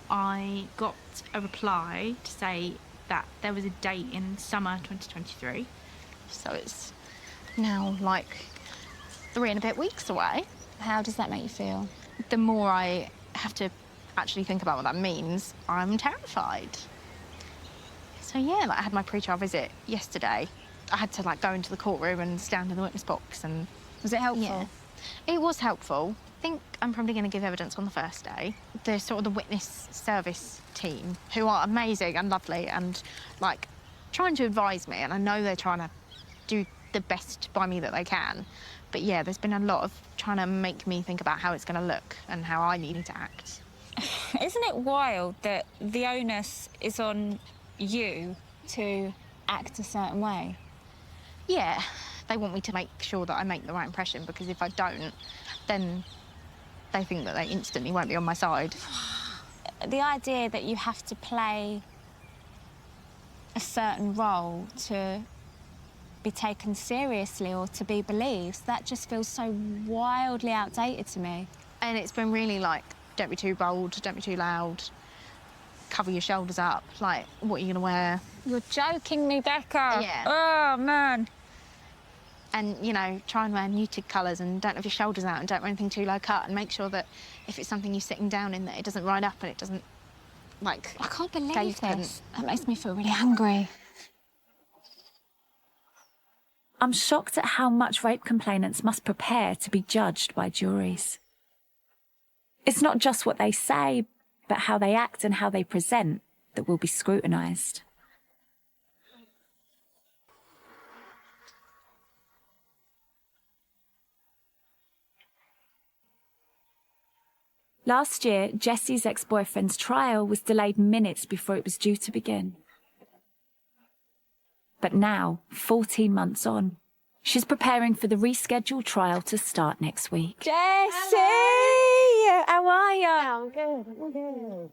I got a reply to say that there was a date in summer 2023. So it's now like 3 and a bit weeks away. How does that make you feel? The more I have to actually think about what that means, I'm terrified. So yeah, like I had my pre-trial visit yesterday. I had to like go into the courtroom and stand in the witness box and... Was it helpful? Yeah. It was helpful. I think I'm probably going to give evidence on the first day. The sort of the witness service team, who are amazing and lovely and like trying to advise me, and I know they're trying to do the best by me that they can. But yeah, there's been a lot of trying to make me think about how it's going to look and how I need to act. Isn't it wild that the onus is on you to act a certain way? Yeah, they want me to make sure that I make the right impression, because if I don't, then they think that they instantly won't be on my side. The idea that you have to play a certain role to be taken seriously or to be believed, that just feels so wildly outdated to me. And it's been really like, don't be too bold, don't be too loud, cover your shoulders up, like, what are you going to wear? You're joking me, Becca. Yeah. Oh, man. And, you know, try and wear muted colours and don't have your shoulders out and don't wear anything too low cut, and make sure that if it's something you're sitting down in, that it doesn't ride up and it doesn't, like... I can't believe this. That makes me feel really angry. I'm shocked at how much rape complainants must prepare to be judged by juries. It's not just what they say, but how they act and how they present that will be scrutinised. Last year, Jesse's ex-boyfriend's trial was delayed minutes before it was due to begin. But now, 14 months on, she's preparing for the rescheduled trial to start next week. Jessie! How are you? I'm good. I'm good.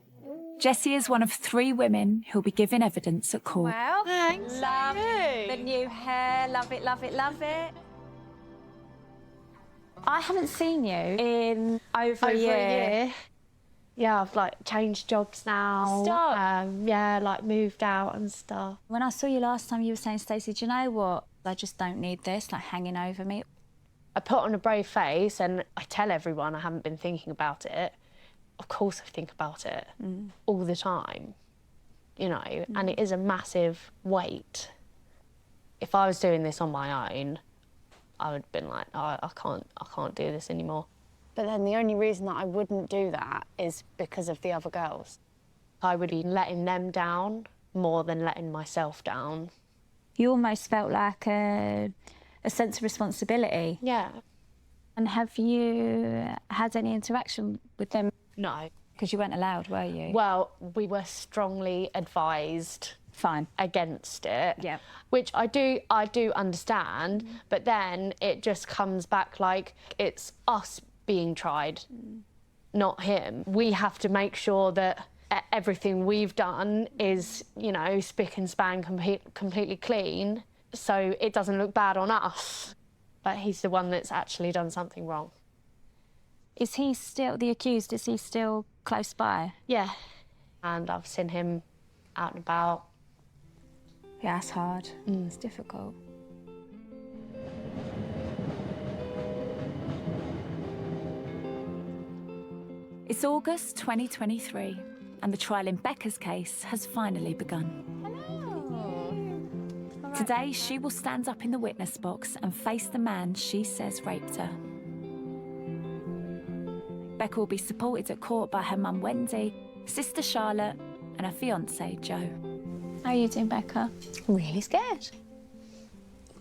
Jessie is one of 3 women who'll be giving evidence at court. Well, thanks. Love the new hair. Love it, love it, love it. I haven't seen you in over a year. Yeah, I've like changed jobs now. Stop. Yeah, like moved out and stuff. When I saw you last time, you were saying, Stacey, do you know what? I just don't need this, like, hanging over me. I put on a brave face and I tell everyone I haven't been thinking about it. Of course I think about it all the time, you know, and it is a massive weight. If I was doing this on my own, I would have been like, oh, I can't do this anymore. But then the only reason that I wouldn't do that is because of the other girls. I would be letting them down more than letting myself down. You almost felt like a sense of responsibility. Yeah. And have you had any interaction with them? No. Because you weren't allowed, were you? Well, we were strongly advised against it. Yeah. Which I do understand, but then it just comes back like it's us being tried, not him. We have to make sure that everything we've done is, you know, spick and span, completely clean, so it doesn't look bad on us. But he's the one that's actually done something wrong. Is he still, the accused, is he still close by? Yeah. And I've seen him out and about. Yeah, it's hard. It's difficult. It's August 2023, and the trial in Becca's case has finally begun. Today, she will stand up in the witness box and face the man she says raped her. Becca will be supported at court by her mum Wendy, sister Charlotte, and her fiancé Joe. How are you doing, Becca? Really scared.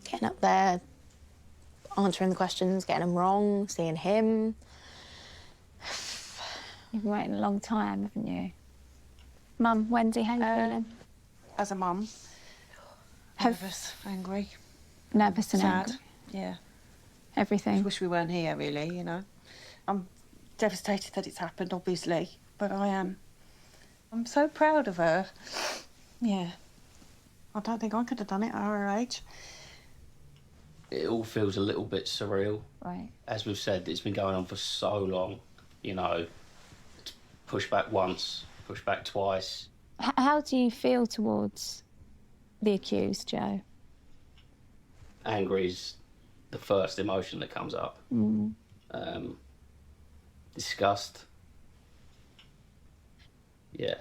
Getting up there, answering the questions, getting them wrong, seeing him. You've been waiting a long time, haven't you? Mum, Wendy, how are you feeling? As a mum, nervous, angry. Nervous and sad. angry? Yeah. Everything? I wish we weren't here, really, you know. I'm devastated that it's happened, obviously, but I am. I'm so proud of her. Yeah. I don't think I could have done it at her age. It all feels a little bit surreal. Right. As we've said, it's been going on for so long, you know. Push back once, push back twice. How do you feel towards the accused, Joe? Angry's the first emotion that comes up. Disgust. Yeah.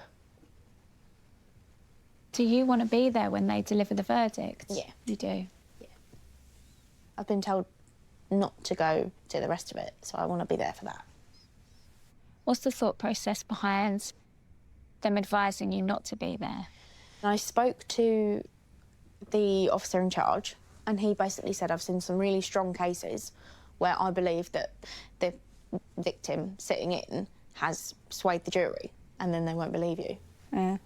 Do you want to be there when they deliver the verdict? Yeah. You do? I've been told not to go to the rest of it, so I want to be there for that. What's the thought process behind them advising you not to be there? I spoke to the officer in charge, and he basically said, I've seen some really strong cases where I believe that the victim sitting in has swayed the jury, and then they won't believe you. Yeah.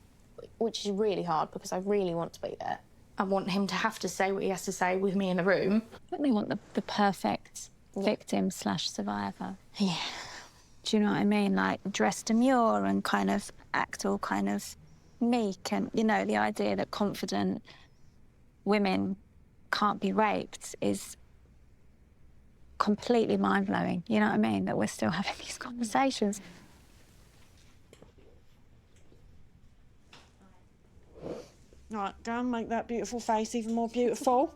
Which is really hard, because I really want to be there. I want him to have to say what he has to say with me in the room. But they want the perfect victim/survivor. Yeah. Do you know what I mean? Like, dress demure and kind of act all kind of meek, and, you know, the idea that confident women can't be raped is completely mind-blowing. You know what I mean? That we're still having these conversations. Right, go and make that beautiful face even more beautiful.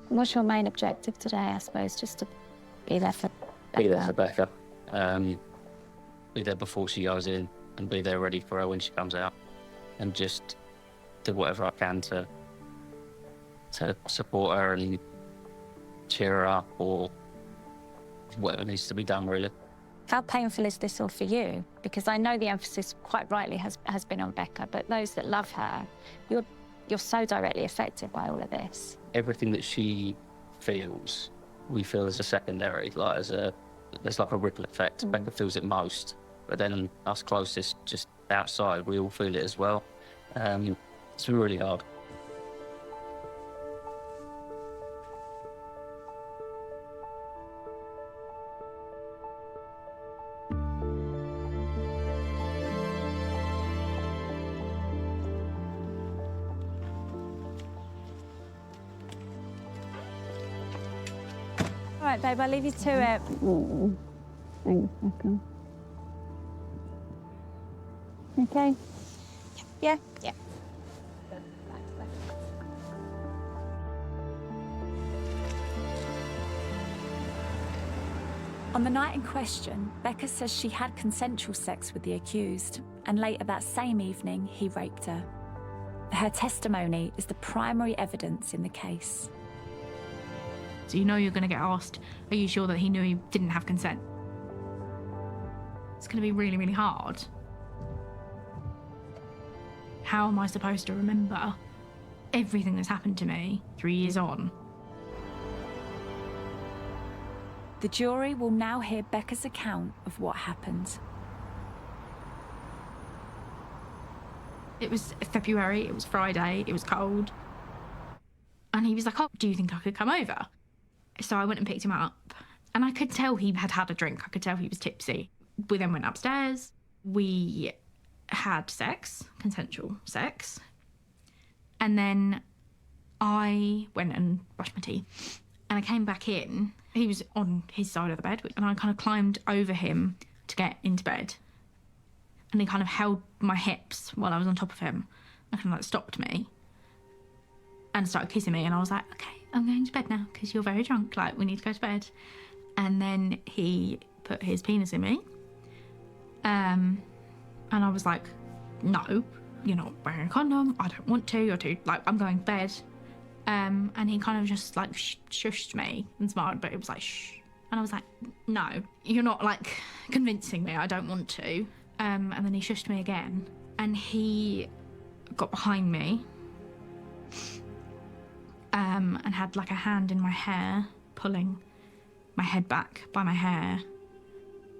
What's your main objective today, I suppose? Just to be there for Becca? Be there for Becca. Be there before she goes in, and be there ready for her when she comes out, and just do whatever I can to support her and cheer her up, or whatever needs to be done, really. How painful is this all for you? Because I know the emphasis, quite rightly, has been on Becca, but those that love her, you're so directly affected by all of this. Everything that she feels, we feel as a secondary, there's like a ripple effect. Becca feels it most, but then us closest, just outside, we all feel it as well. It's really hard. All right, babe, I'll leave you to it. Thanks, Becca. Okay? Yeah? Yeah. On the night in question, Becca says she had consensual sex with the accused, and later that same evening, he raped her. Her testimony is the primary evidence in the case. So you know you're going to get asked, are you sure that he knew he didn't have consent? It's going to be really, really hard. How am I supposed to remember everything that's happened to me 3 years on? The jury will now hear Becca's account of what happened. It was February, it was Friday, it was cold. And he was like, oh, do you think I could come over? So I went and picked him up, and I could tell he had had a drink. I could tell he was tipsy. We then went upstairs. We had sex, consensual sex. And then I went and brushed my teeth, and I came back in. He was on his side of the bed, and I kind of climbed over him to get into bed. And he kind of held my hips while I was on top of him. And kind of like stopped me and started kissing me, and I was like, okay, I'm going to bed now because you're very drunk, like we need to go to bed. And then he put his penis in me, and I was like, no, you're not wearing a condom, I don't want to, I'm going to bed. And he kind of just like shushed me and smiled, but it was like shh, and I was like, no, you're not like convincing me, I don't want to. And then he shushed me again, and he got behind me and had like a hand in my hair, pulling my head back by my hair,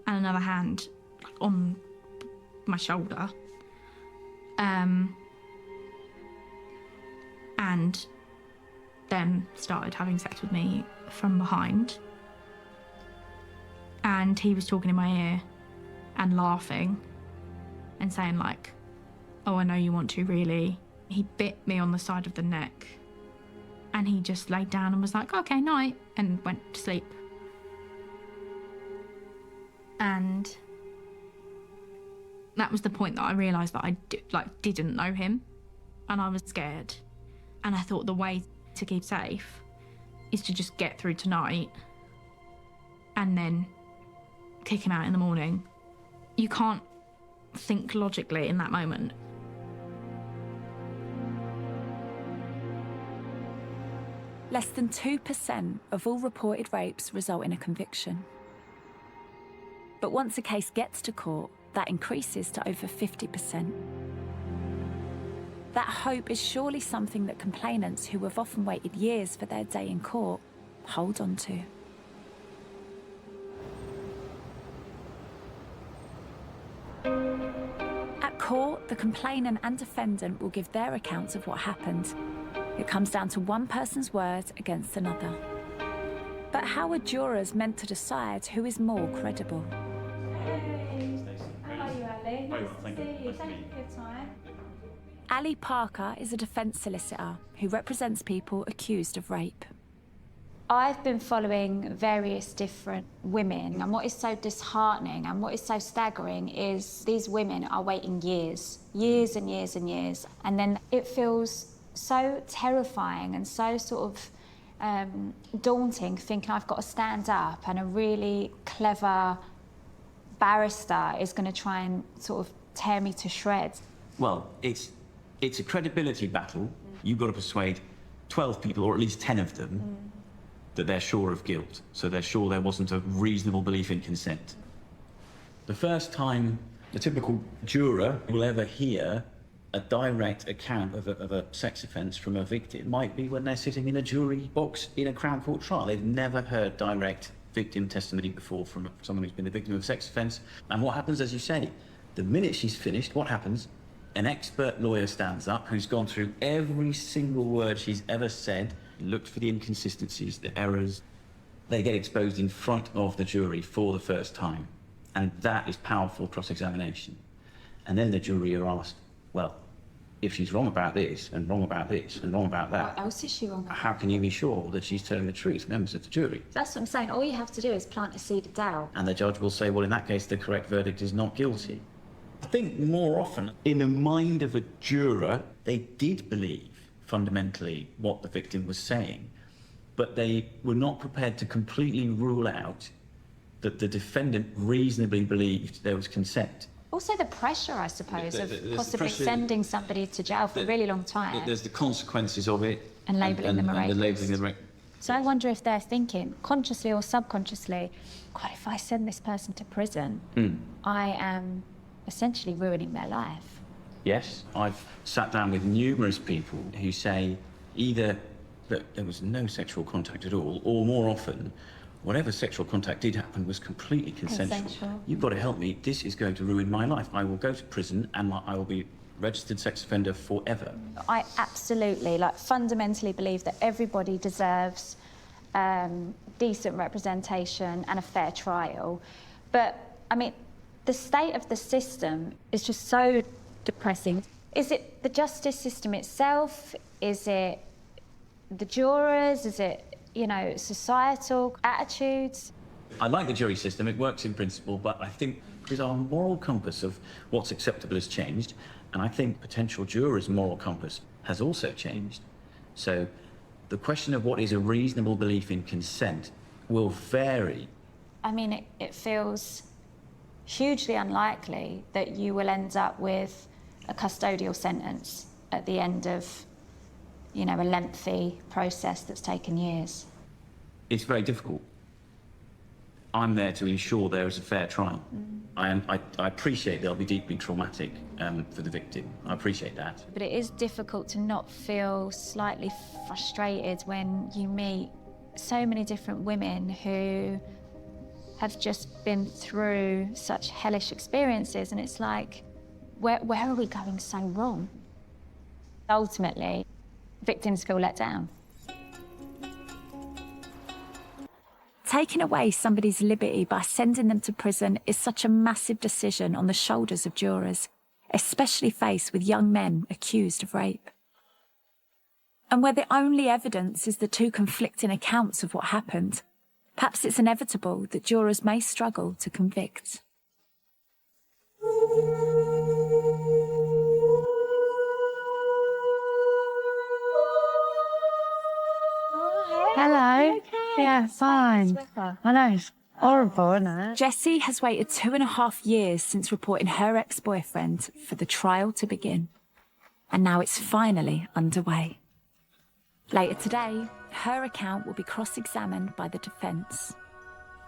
and another hand on my shoulder. And then started having sex with me from behind. And he was talking in my ear and laughing and saying like, oh, I know you want to, really. He bit me on the side of the neck, and he just laid down and was like, okay, night, and went to sleep. And that was the point that I realised that I didn't know him, and I was scared. And I thought the way to keep safe is to just get through tonight and then kick him out in the morning. You can't think logically in that moment. Less than 2% of all reported rapes result in a conviction. But once a case gets to court, that increases to over 50%. That hope is surely something that complainants who have often waited years for their day in court hold on to. At court, the complainant and defendant will give their accounts of what happened. It comes down to one person's word against another. But how are jurors meant to decide who is more credible? How are you, Ali? Nice to see you. Thank you for your time. Ali Parker is a defence solicitor who represents people accused of rape. I've been following various different women, and what is so disheartening and what is so staggering is these women are waiting years and years and years, and then it feels so terrifying and so sort of daunting, thinking I've got to stand up and a really clever barrister is going to try and sort of tear me to shreds. Well, it's a credibility battle. You've got to persuade 12 people, or at least 10 of them, that they're sure of guilt. So they're sure there wasn't a reasonable belief in consent. The first time the typical juror will ever hear a direct account of a sex offence from a victim might be when they're sitting in a jury box in a Crown Court trial. They've never heard direct victim testimony before from someone who's been the victim of a sex offence. And what happens, as you say, the minute she's finished, what happens? An expert lawyer stands up who's gone through every single word she's ever said, looked for the inconsistencies, the errors. They get exposed in front of the jury for the first time. And that is powerful cross-examination. And then the jury are asked, well, if she's wrong about this, and wrong about this, and wrong about that, What else is she wrong about? how can you be sure that she's telling the truth, members of the jury? That's what I'm saying. All you have to do is plant a seed of doubt. And the judge will say, well, in that case, the correct verdict is not guilty. I think more often, in the mind of a juror, they did believe fundamentally what the victim was saying, but they were not prepared to completely rule out that the defendant reasonably believed there was consent. Also the pressure, I suppose, There's of the possibly pressure- sending somebody to jail for a really long time. There's the consequences of it. And labelling them a and the rapist. labelling them a So I wonder if they're thinking, consciously or subconsciously, God, if I send this person to prison, I am essentially ruining their life. Yes, I've sat down with numerous people who say either that there was no sexual contact at all, or more often, whatever sexual contact did happen was completely consensual. You've got to help me. This is going to ruin my life. I will go to prison and I will be registered sex offender forever. I absolutely, fundamentally believe that everybody deserves decent representation and a fair trial. But, I mean, the state of the system is just so depressing. Is it the justice system itself? Is it the jurors? Is it, societal attitudes? I like the jury system. It works in principle, but I think because our moral compass of what's acceptable has changed, and I think potential jurors' moral compass has also changed. So the question of what is a reasonable belief in consent will vary. I mean, it feels hugely unlikely that you will end up with a custodial sentence at the end of, a lengthy process that's taken years. It's very difficult. I'm there to ensure there is a fair trial. I appreciate they'll be deeply traumatic for the victim. I appreciate that. But it is difficult to not feel slightly frustrated when you meet so many different women who have just been through such hellish experiences, and it's like, where are we going so wrong? Ultimately, victims feel let down. Taking away somebody's liberty by sending them to prison is such a massive decision on the shoulders of jurors, especially faced with young men accused of rape. And where the only evidence is the two conflicting accounts of what happened, Perhaps it's inevitable that jurors may struggle to convict. Hello. Yeah, fine. I know, it's horrible, isn't it? Jessie has waited 2.5 years since reporting her ex-boyfriend for the trial to begin. And now it's finally underway. Later today, her account will be cross-examined by the defence.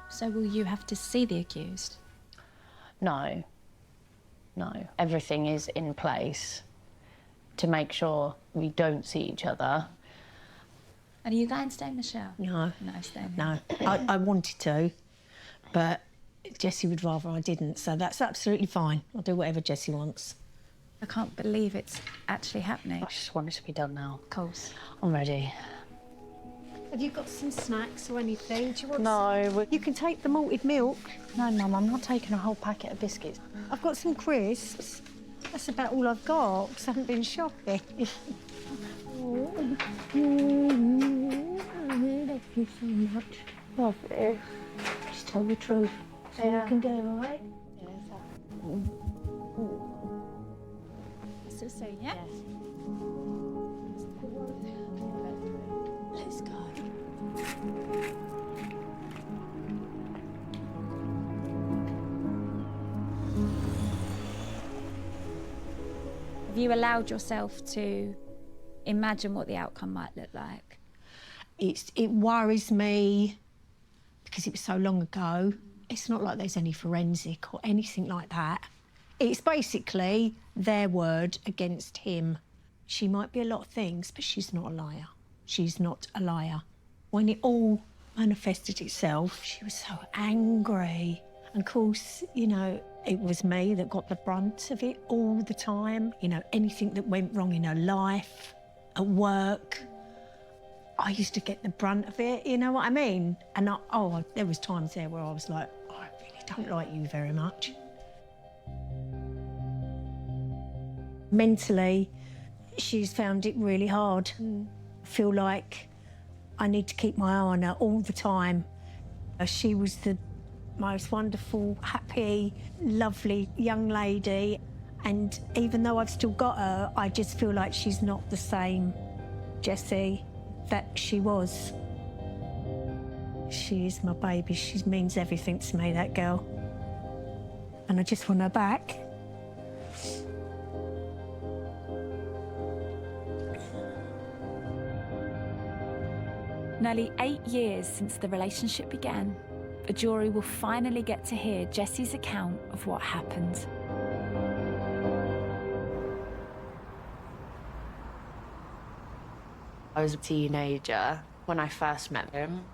So will you have to see the accused? No. Everything is in place to make sure we don't see each other. And are you going to stay, Michelle? No. No, stay. No, I wanted to, but Jessie would rather I didn't, so that's absolutely fine. I'll do whatever Jessie wants. I can't believe it's actually happening. I just want it to be done now. Of course. I'm ready. Have you got some snacks or anything? Do you want No. You can take the malted milk. No, Mum, I'm not taking a whole packet of biscuits. I've got some crisps. That's about all I've got, because I haven't been shopping. I love you so much. Love you. Just tell the truth. So you can go, all right? So soon, yeah? Let's go. Have you allowed yourself to imagine what the outcome might look like? It worries me because it was so long ago. It's not like there's any forensic or anything like that. It's basically their word against him. She might be a lot of things, but she's not a liar. She's not a liar. When it all manifested itself, she was so angry. And of course, you know, it was me that got the brunt of it all the time. You know, anything that went wrong in her life, at work, I used to get the brunt of it, you know what I mean? And there was times there where I was like, I really don't like you very much. Mentally, she's found it really hard. I feel like I need to keep my eye on her all the time. She was the most wonderful, happy, lovely young lady. And even though I've still got her, I just feel like she's not the same Jessie that she was. She is my baby. She means everything to me, that girl. And I just want her back. Nearly 8 years since the relationship began, a jury will finally get to hear Jessie's account of what happened. I was a teenager when I first met him.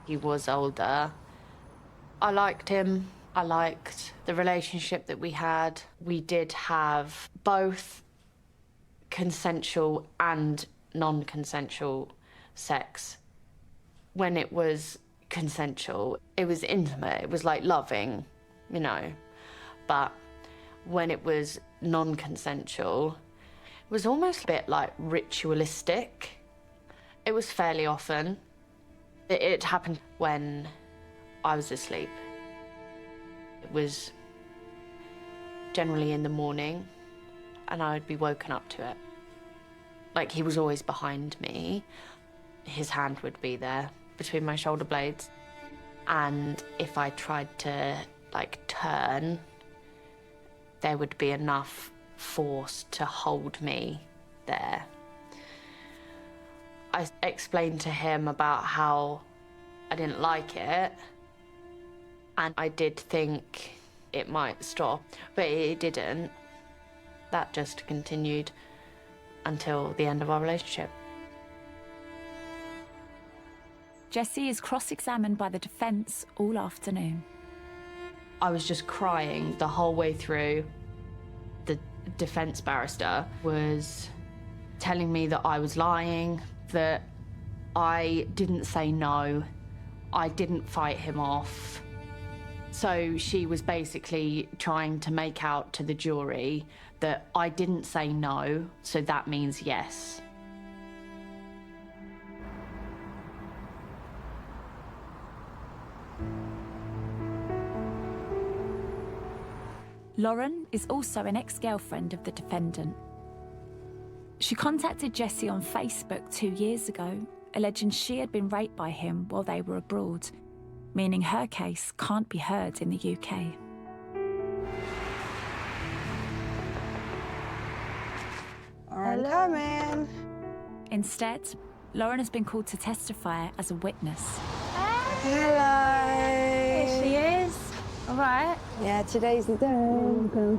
He was older. I liked him. I liked the relationship that we had. We did have both consensual and non-consensual sex. When it was consensual, it was intimate. It was like loving, you know. But when it was non-consensual, it was almost a bit like ritualistic. It was fairly often. It happened when I was asleep. It was generally in the morning, and I would be woken up to it. Like, he was always behind me. His hand would be there between my shoulder blades. And if I tried to, like, turn, there would be enough force to hold me there. I explained to him about how I didn't like it, and I did think it might stop, but it didn't. That just continued until the end of our relationship. Jessie is cross-examined by the defence all afternoon. I was just crying the whole way through. The defence barrister was telling me that I was lying, that I didn't say no, I didn't fight him off. So she was basically trying to make out to the jury that I didn't say no, so that means yes. Lauren is also an ex-girlfriend of the defendant. She contacted Jessie on Facebook 2 years ago, alleging she had been raped by him while they were abroad, meaning her case can't be heard in the UK. I'm coming. Instead, Lauren has been called to testify as a witness. Hello. Here she is. All right. Yeah, today's the day.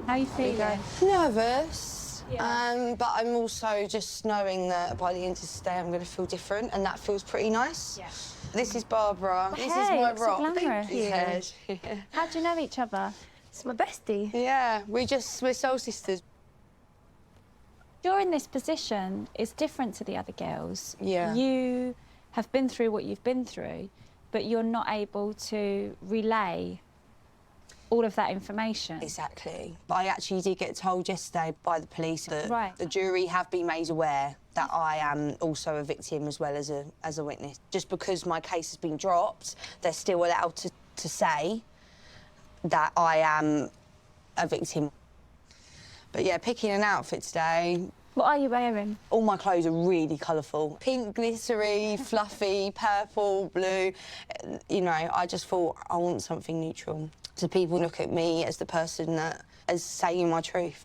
How you feeling? Nervous, but I'm also just knowing that by the end of the day I'm going to feel different, and that feels pretty nice. Yeah. This is Barbara. This is Hey, my it's so rock. glamorous. Thank you. How do you know each other? It's my bestie. Yeah, we're soul sisters. You're in this position, it's different to the other girls. Yeah. You have been through what you've been through, but you're not able to relay all of that information. Exactly. I actually did get told yesterday by the police that Right. the jury have been made aware that I am also a victim as well as a witness. Just because my case has been dropped, they're still allowed to say that I am a victim. But yeah, picking an outfit today. What are you wearing? All my clothes are really colourful. Pink, glittery, fluffy, purple, blue. You know, I just thought I want something neutral. So people look at me as the person that is saying my truth.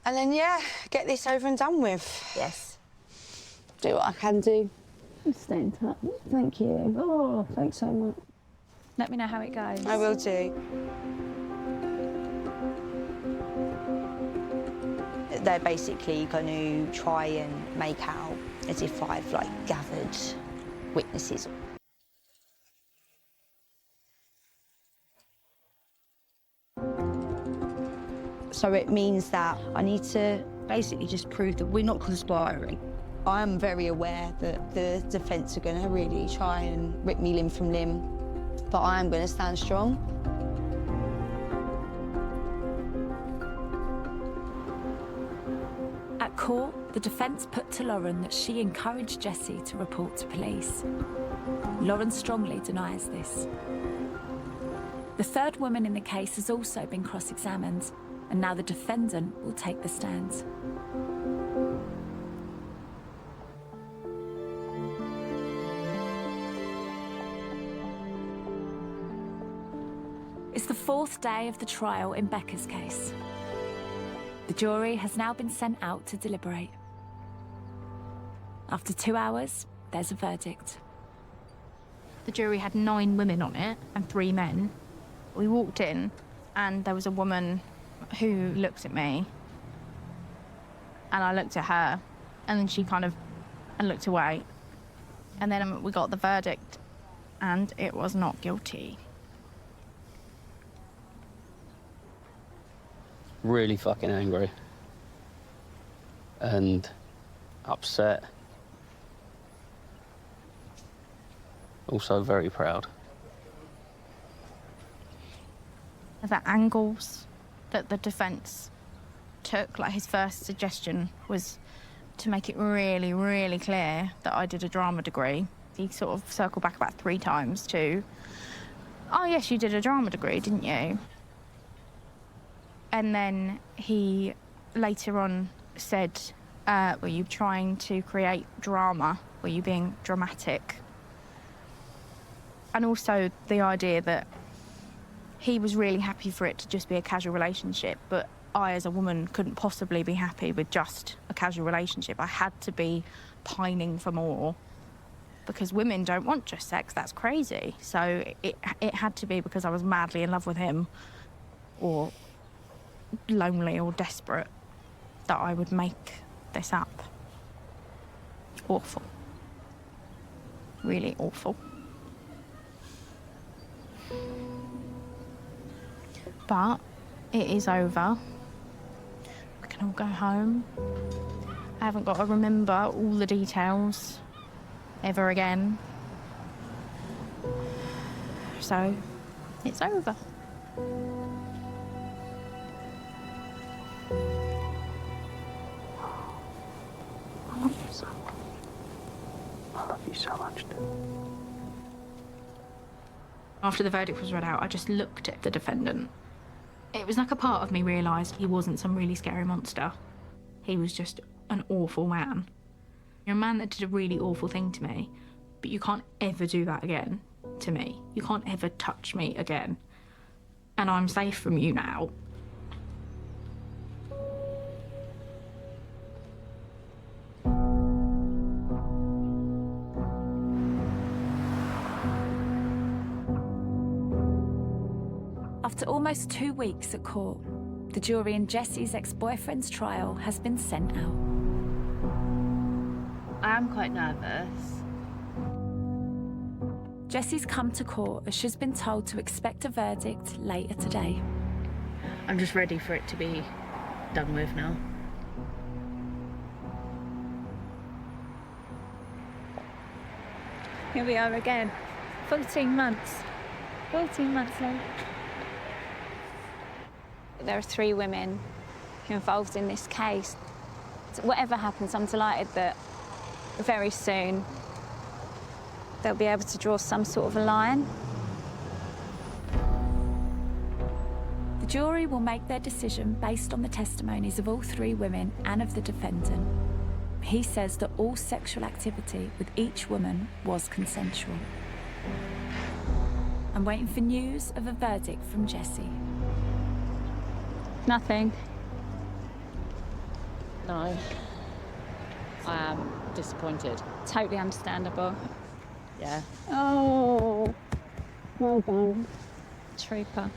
And then, yeah, get this over and done with. Yes. Do what I can do. Stay in touch. Thank you. Oh, thanks so much. Let me know how it goes. I will do. They're basically going to try and make out as if I've, like, gathered witnesses. So it means that I need to basically just prove that we're not conspiring. I am very aware that the defence are going to really try and rip me limb from limb, but I am going to stand strong. At court, the defence put to Lauren that she encouraged Jessie to report to police. Lauren strongly denies this. The third woman in the case has also been cross-examined, and now the defendant will take the stand. It's the fourth day of the trial in Becca's case. The jury has now been sent out to deliberate. After 2 hours, there's a verdict. The jury had 9 women on it and 3 men. We walked in and there was a woman who looked at me and I looked at her and then she kind of looked away. And then we got the verdict and it was not guilty. Really fucking angry and upset. Also very proud. The angles that the defence took, like his first suggestion was to make it really, really clear that I did a drama degree. He sort of circled back about 3 times to, oh yes, you did a drama degree, didn't you? And then he later on said, were you trying to create drama? Were you being dramatic? And also the idea that he was really happy for it to just be a casual relationship, but I, as a woman, couldn't possibly be happy with just a casual relationship. I had to be pining for more because women don't want just sex. That's crazy. So it had to be because I was madly in love with him or lonely or desperate that I would make this up. Awful. Really awful. But it is over. We can all go home. I haven't got to remember all the details ever again. So, it's over. I love you so much. I love you so much, dude. After the verdict was read out, I just looked at the defendant It was like a part of me realised he wasn't some really scary monster. He was just an awful man. You're a man that did a really awful thing to me, but you can't ever do that again to me. You can't ever touch me again. And I'm safe from you now. After almost 2 weeks at court, the jury in Jesse's ex-boyfriend's trial has been sent out. I am quite nervous. Jesse's come to court as she's been told to expect a verdict later today. I'm just ready for it to be done with now. Here we are again. 14 months. 14 months later. There are 3 women involved in this case. So whatever happens, I'm delighted that very soon they'll be able to draw some sort of a line. The jury will make their decision based on the testimonies of all 3 women and of the defendant. He says that all sexual activity with each woman was consensual. I'm waiting for news of a verdict from Jessie. Nothing. No. I am disappointed. Totally understandable. Yeah. Oh, well done. Trooper.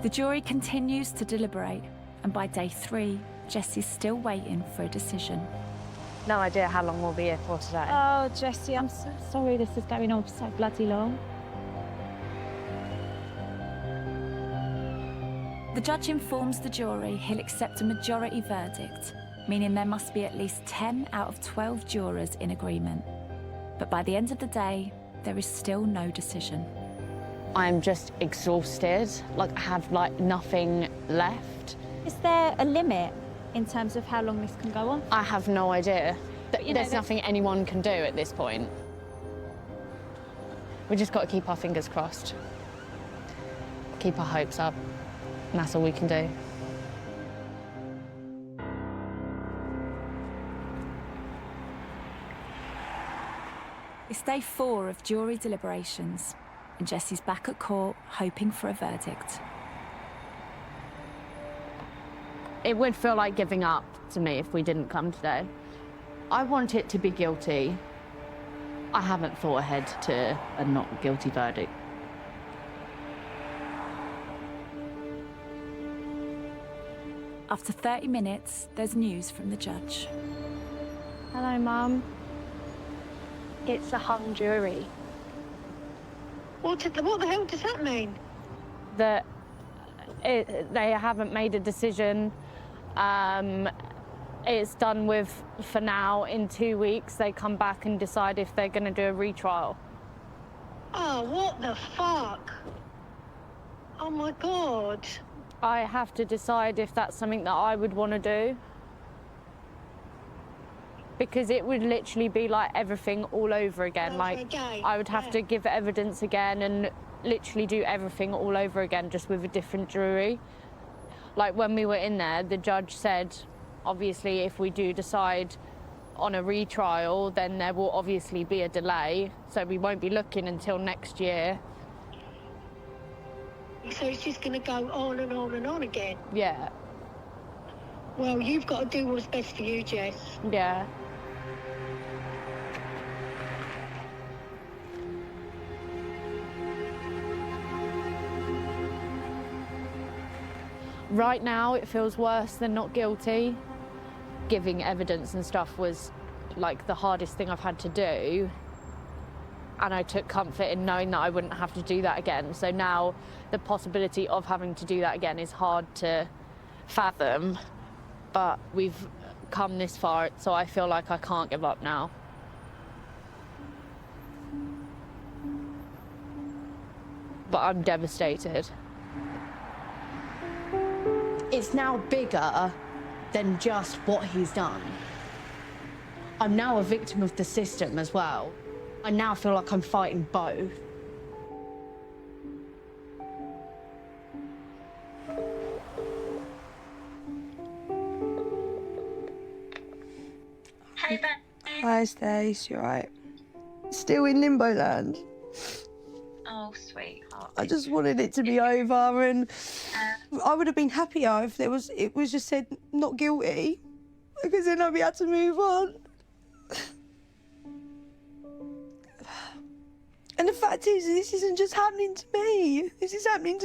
The jury continues to deliberate, and by day 3, Jessie's still waiting for a decision. No idea how long we'll be here for today. Oh, Jessie, I'm so sorry this is going on for so bloody long. The judge informs the jury he'll accept a majority verdict, meaning there must be at least 10 out of 12 jurors in agreement. But by the end of the day, there is still no decision. I'm just exhausted. Like, I have, nothing left. Is there a limit in terms of how long this can go on? I have no idea. You know, There's nothing anyone can do at this point. We just got to keep our fingers crossed. Keep our hopes up. And that's all we can do. It's day 4 of jury deliberations, and Jessie's back at court hoping for a verdict. It would feel like giving up to me if we didn't come today. I want it to be guilty. I haven't thought ahead to a not guilty verdict. After 30 minutes, there's news from the judge. Hello, Mum. It's a hung jury. What the hell does that mean? That they haven't made a decision. It's done with, for now. In 2 weeks, they come back and decide if they're going to do a retrial. Oh, what the fuck? Oh, my God. I have to decide if that's something that I would want to do. Because it would literally be like everything all over again. I would have to give evidence again and literally do everything all over again, just with a different jury. Like, when we were in there, the judge said, obviously, if we do decide on a retrial, then there will obviously be a delay. So we won't be looking until next year. So it's just going to go on and on and on again? Yeah. Well, you've got to do what's best for you, Jess. Yeah. Right now, it feels worse than not guilty. Giving evidence and stuff was, like, the hardest thing I've had to do. And I took comfort in knowing that I wouldn't have to do that again. So now the possibility of having to do that again is hard to fathom. But we've come this far, so I feel like I can't give up now. But I'm devastated. It's now bigger than just what he's done. I'm now a victim of the system as well. I now feel like I'm fighting both. Hey, Ben. Hi, Stace. You alright? Still in limbo land. Oh, sweetheart. I just wanted it to be over, and I would have been happier if it was just said not guilty, because then I'd be able to move on. And the fact is, this isn't just happening to me. This is happening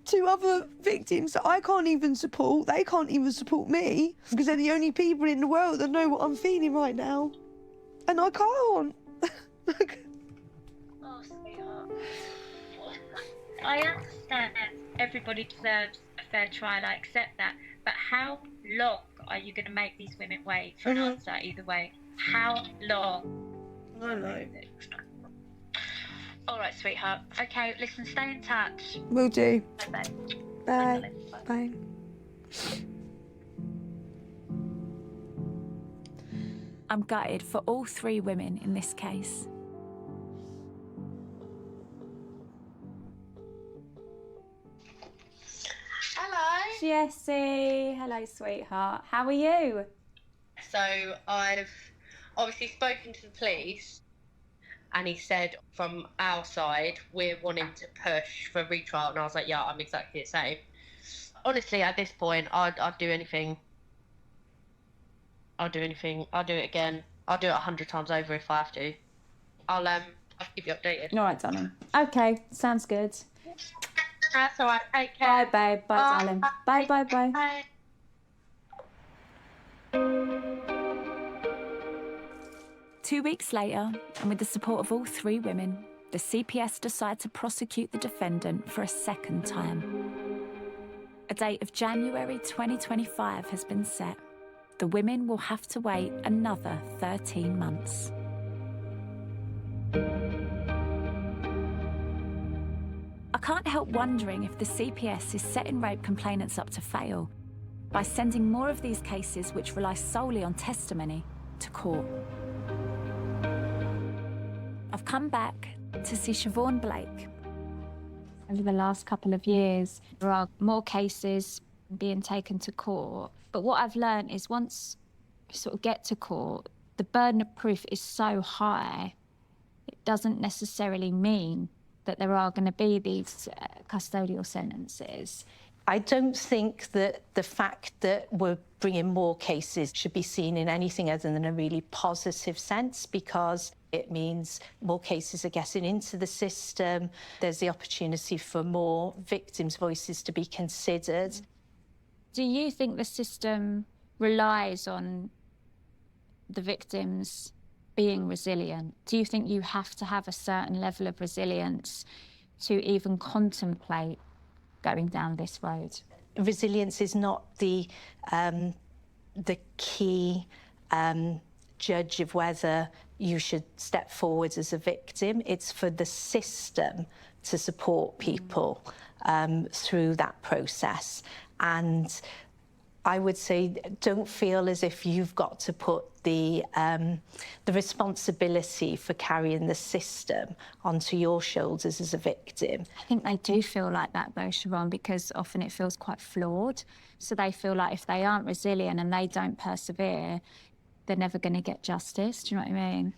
to other victims that I can't even support. They can't even support me, because they're the only people in the world that know what I'm feeling right now. And I can't. Oh, sweetheart. I understand that everybody deserves a fair trial. I accept that. But how long are you going to make these women wait for an answer either way? How long? I know. All right, sweetheart. Okay, listen, stay in touch. Will do. Bye-bye. Bye. Bye. I'm gutted for all 3 women in this case. Hello. Jessie. Hello, sweetheart. How are you? So I've obviously spoken to the police, and he said from our side we're wanting to push for a retrial, and I was like, yeah, I'm exactly the same. Honestly, at this point, I'd do anything. I'll do anything. I'll do it again. I'll do it 100 times over if I have to. I'll keep you updated. All right, darling. Okay, sounds good. That's all right. Take care. Bye, babe. Bye, darling. Bye, bye, bye. Bye. 2 weeks later, and with the support of all 3 women, the CPS decide to prosecute the defendant for a second time. A date of January 2025 has been set. The women will have to wait another 13 months. I can't help wondering if the CPS is setting rape complainants up to fail by sending more of these cases which rely solely on testimony to court. I've come back to see Siobhan Blake. Over the last couple of years, there are more cases being taken to court. But what I've learned is once you sort of get to court, the burden of proof is so high, it doesn't necessarily mean that there are going to be these custodial sentences. I don't think that the fact that we're bringing more cases should be seen in anything other than a really positive sense, because it means more cases are getting into the system. There's the opportunity for more victims' voices to be considered. Do you think the system relies on the victims being resilient? Do you think you have to have a certain level of resilience to even contemplate going down this road? Resilience is not the key judge of whether you should step forward as a victim. It's for the system to support people through that process. And I would say, don't feel as if you've got to put the responsibility for carrying the system onto your shoulders as a victim. I think they do feel like that though, Siobhan, because often it feels quite flawed. So they feel like if they aren't resilient and they don't persevere, they're never going to get justice. Do you know what I mean?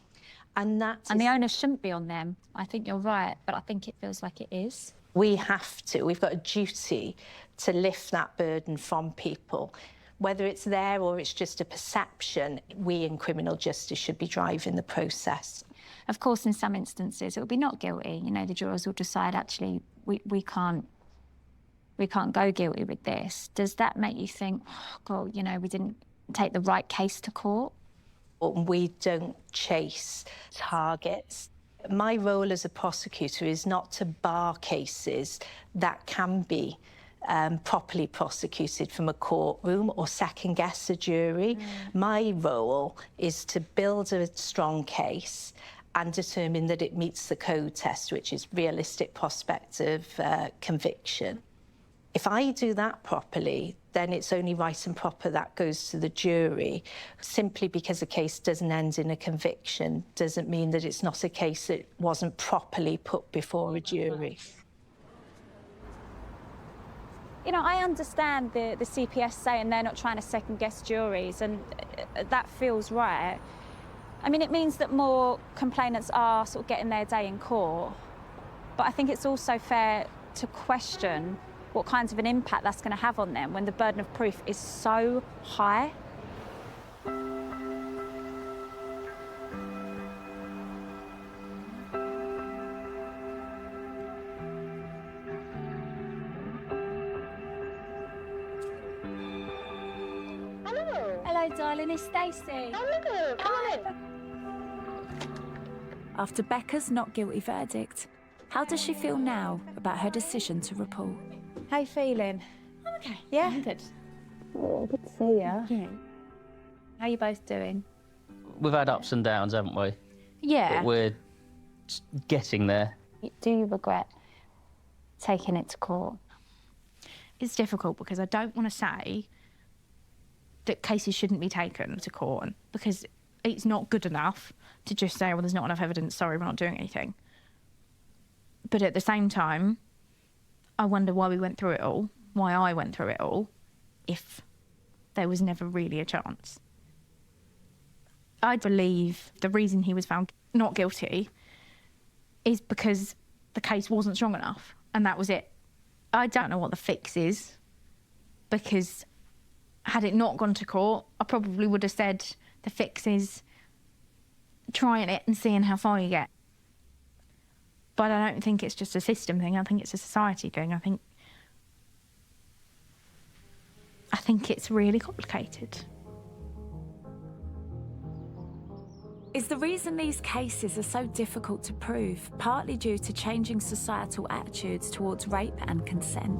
And the onus shouldn't be on them. I think you're right, but I think it feels like it is. We've got a duty to lift that burden from people. Whether it's there or it's just a perception, we in criminal justice should be driving the process. Of course, in some instances, it will be not guilty. You know, the jurors will decide, actually, we can't go guilty with this. Does that make you think, oh, God, you know, we didn't take the right case to court? We don't chase targets. My role as a prosecutor is not to bar cases that can be properly prosecuted from a courtroom or second-guess a jury. My role is to build a strong case and determine that it meets the code test, which is realistic prospect of conviction. If I do that properly, then it's only right and proper that goes to the jury. Simply because a case doesn't end in a conviction doesn't mean that it's not a case that wasn't properly put before a jury. You know, I understand the CPS saying they're not trying to second-guess juries, and that feels right. I mean, it means that more complainants are sort of getting their day in court. But I think it's also fair to question what kinds of an impact that's going to have on them when the burden of proof is so high. Hello, darling, it's Stacey. Hello, come on in. After Becca's not guilty verdict, how does she feel now about her decision to report? How you feeling? I'm okay. Yeah? I'm good. Oh, good to see you. Yeah. How you both doing? We've had ups and downs, haven't we? Yeah. But we're getting there. Do you regret taking it to court? It's difficult because I don't want to say that cases shouldn't be taken to court because it's not good enough to just say, well, there's not enough evidence, sorry, we're not doing anything. But at the same time, I wonder why we went through it all, why I went through it all, if there was never really a chance. I believe the reason he was found not guilty is because the case wasn't strong enough, and that was it. I don't know what the fix is, because had it not gone to court, I probably would have said the fix is trying it and seeing how far you get. But I don't think it's just a system thing. I think it's a society thing. I think it's really complicated. Is the reason these cases are so difficult to prove partly due to changing societal attitudes towards rape and consent?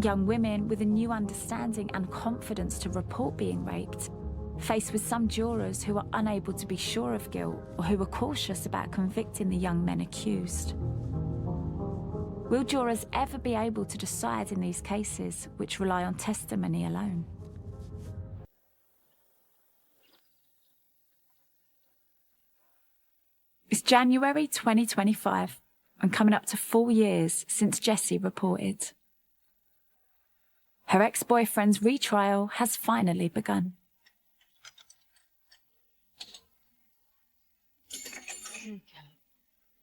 Young women with a new understanding and confidence to report being raped, faced with some jurors who are unable to be sure of guilt or who are cautious about convicting the young men accused. Will jurors ever be able to decide in these cases which rely on testimony alone? It's January 2025 and coming up to 4 years since Jessie reported. Her ex-boyfriend's retrial has finally begun.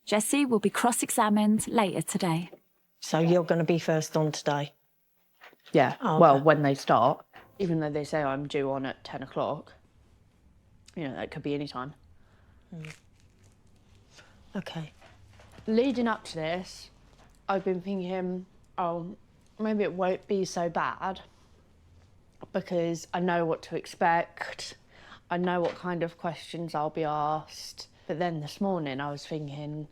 Jessie will be cross-examined later today. So you're going to be first on today? Yeah, Oh, well, okay. when they start, even though they say I'm due on at 10 o'clock, you know, that could be any time. Okay. Leading up to this, I've been thinking, oh, maybe it won't be so bad because I know what to expect. I know what kind of questions I'll be asked. But then this morning I was thinking,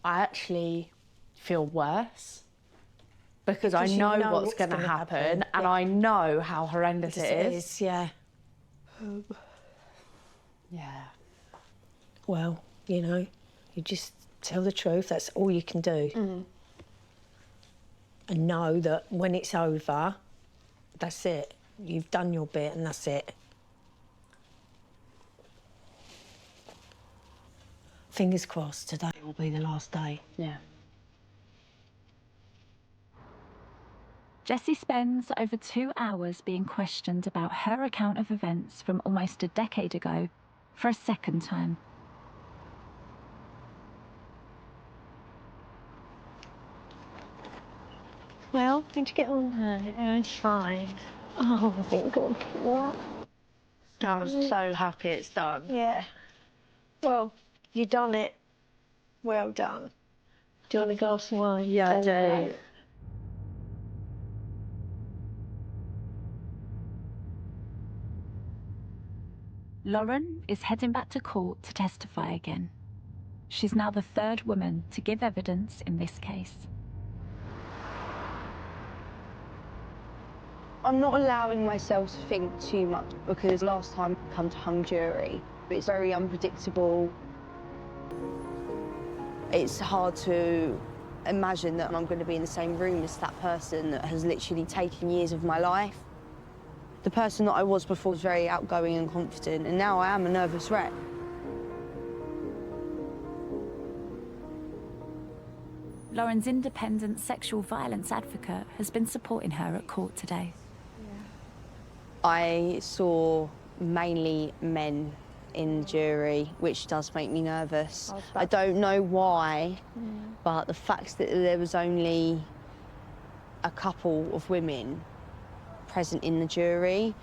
I actually feel worse because I know what's going to happen and I know how horrendous it is. Yeah. Yeah. Well, you know, you just tell the truth. That's all you can do. And know that when it's over, that's it. You've done your bit and that's it. Fingers crossed today will be the last day. Yeah. Jessie spends over 2 hours being questioned about her account of events from almost a decade ago for a second time. Well, did you get on? It's fine. Oh, thank God. What? I'm so happy it's done. Yeah. Well, you done it. Well done. Do you want a glass of wine? Yeah, I do. Lauren is heading back to court to testify again. She's now the third woman to give evidence in this case. I'm not allowing myself to think too much because last time I come to hung jury, it's very unpredictable. It's hard to imagine that I'm going to be in the same room as that person that has literally taken years of my life. The person that I was before was very outgoing and confident, and now I am a nervous wreck. Lauren's independent sexual violence advocate has been supporting her at court today. I saw mainly men in the jury, which does make me nervous. I don't know why, but the fact that there was only a couple of women present in the jury,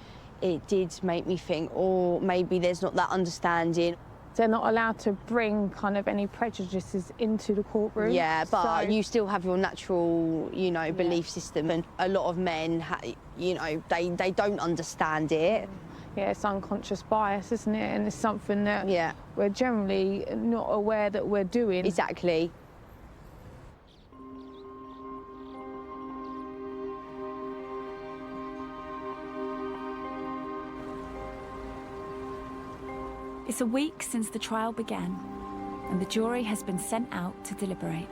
it did make me think, oh, maybe there's not that understanding. They're not allowed to bring kind of any prejudices into the courtroom. Yeah, but so... you still have your natural, you know, belief system, and a lot of men, you know, they don't understand it. Yeah, it's unconscious bias, isn't it? And it's something that we're generally not aware that we're doing. Exactly. It's a week since the trial began, and the jury has been sent out to deliberate.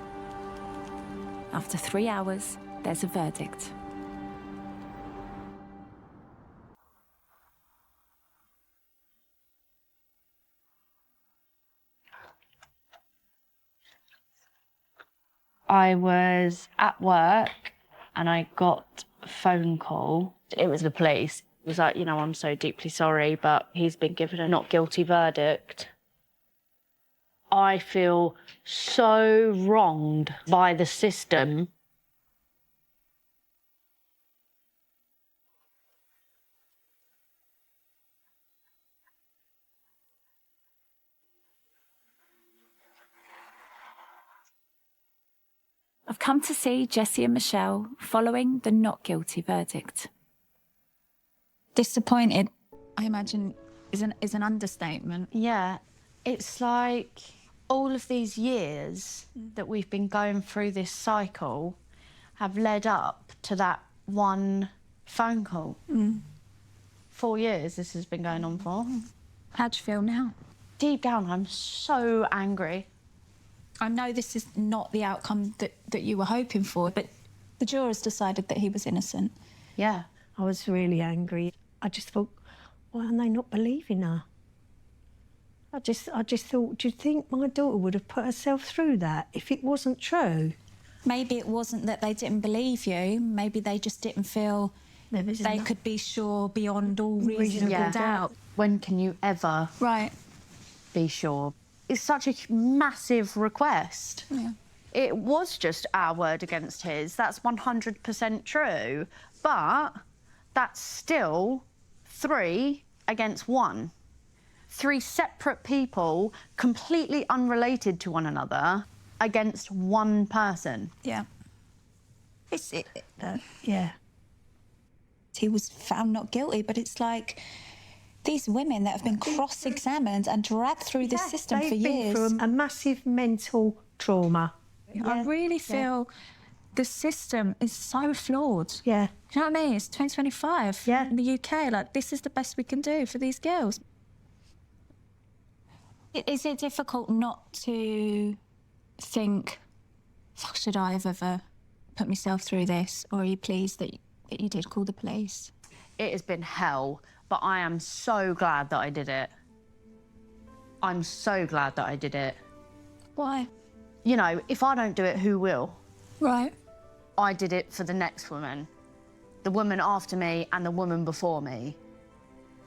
After 3 hours, there's a verdict. I was at work and I got a phone call. It was the police. It was like, you know, I'm so deeply sorry, but he's been given a not guilty verdict. I feel so wronged by the system. I've come to see Jessie and Michelle following the not guilty verdict. Disappointed, I imagine, is an understatement. Yeah, it's like all of these years that we've been going through this cycle have led up to that one phone call. 4 years this has been going on for. How do you feel now? Deep down, I'm so angry. I know this is not the outcome that you were hoping for, but the jurors decided that he was innocent. Yeah. I was really angry. I just thought, why are they not believing her? I just thought, do you think my daughter would have put herself through that if it wasn't true? Maybe it wasn't that they didn't believe you. Maybe they just didn't feel they could be sure beyond all reasonable doubt. When can you ever be sure? It's such a massive request. Yeah. It was just our word against his. That's 100% true. But that's still 3 against 1. 3 separate people, completely unrelated to one another, against one person. Yeah. He was found not guilty, but it's like these women that have been cross-examined and dragged through the system for years. They've been through a massive mental trauma. I really feel the system is so flawed. Yeah. Do you know what I mean? It's 2025 in the UK. Like, this is the best we can do for these girls. Is it difficult not to think, fuck, should I have ever put myself through this? Or are you pleased that you did call the police? It has been hell, but I am so glad that I did it. I'm so glad that I did it. Why? You know, if I don't do it, who will? Right. I did it for the next woman, the woman after me and the woman before me.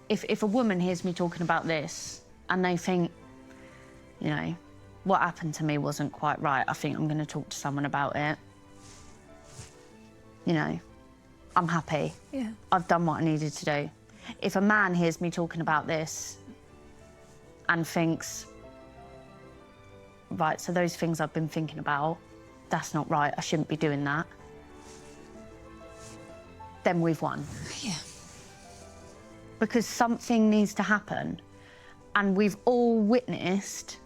If a woman hears me talking about this and they think, you know, what happened to me wasn't quite right, I think I'm going to talk to someone about it. You know, I'm happy. Yeah. I've done what I needed to do. If a man hears me talking about this and thinks, right, so those things I've been thinking about, that's not right, I shouldn't be doing that, then we've won. Yeah. Because something needs to happen, and we've all witnessed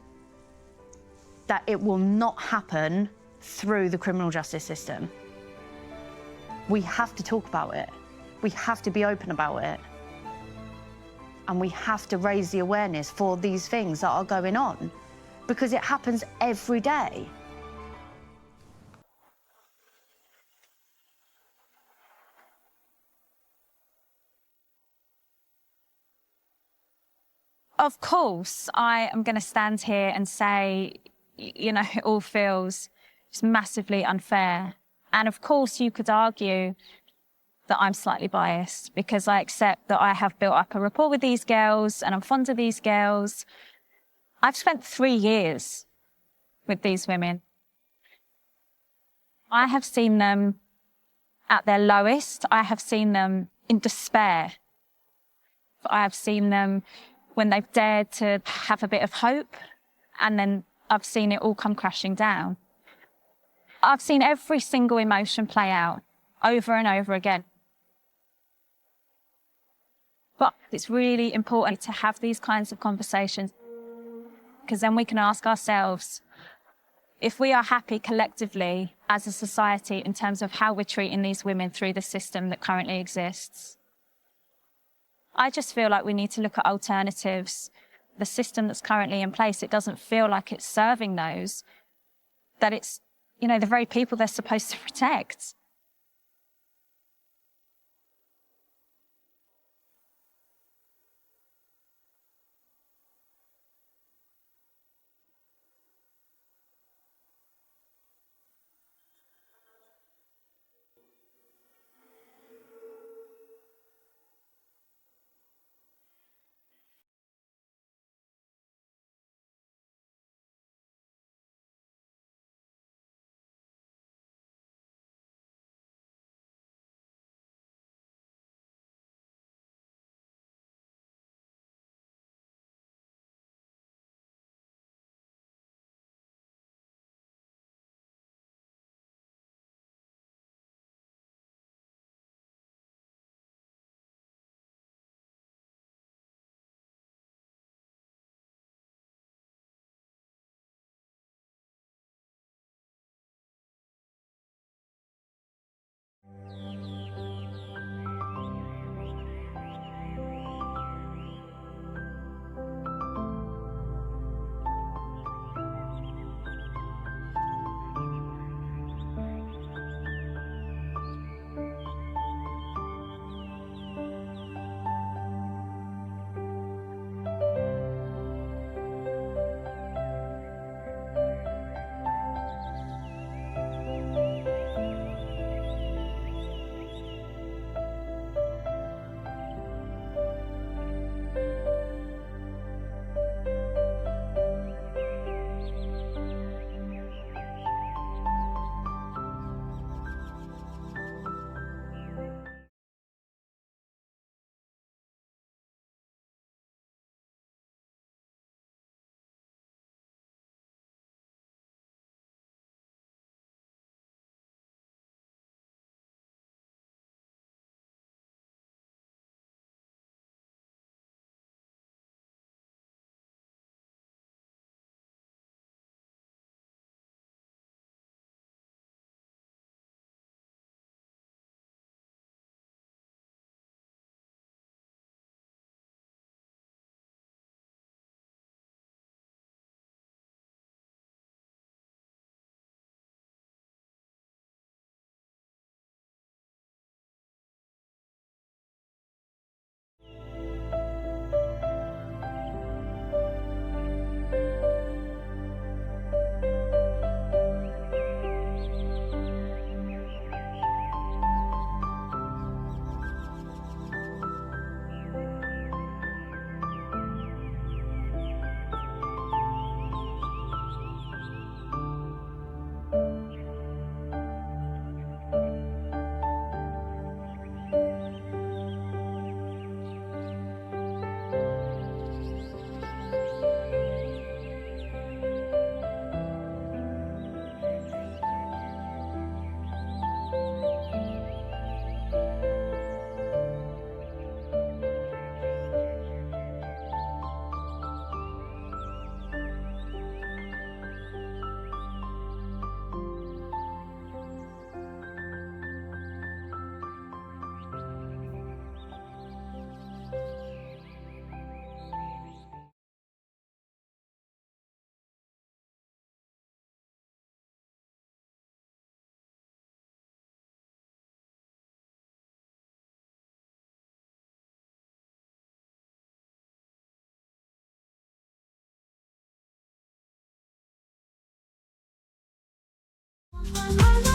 that it will not happen through the criminal justice system. We have to talk about it. We have to be open about it. And we have to raise the awareness for these things that are going on, because it happens every day. Of course, I am going to stand here and say, you know, it all feels just massively unfair. And of course, you could argue that I'm slightly biased because I accept that I have built up a rapport with these girls and I'm fond of these girls. I've spent 3 years with these women. I have seen them at their lowest. I have seen them in despair. I have seen them when they've dared to have a bit of hope, and then I've seen it all come crashing down. I've seen every single emotion play out over and over again. But it's really important to have these kinds of conversations, because then we can ask ourselves if we are happy collectively as a society in terms of how we're treating these women through the system that currently exists. I just feel like we need to look at alternatives. The system that's currently in place, it doesn't feel like it's serving those, that it's, you know, the very people they're supposed to protect. I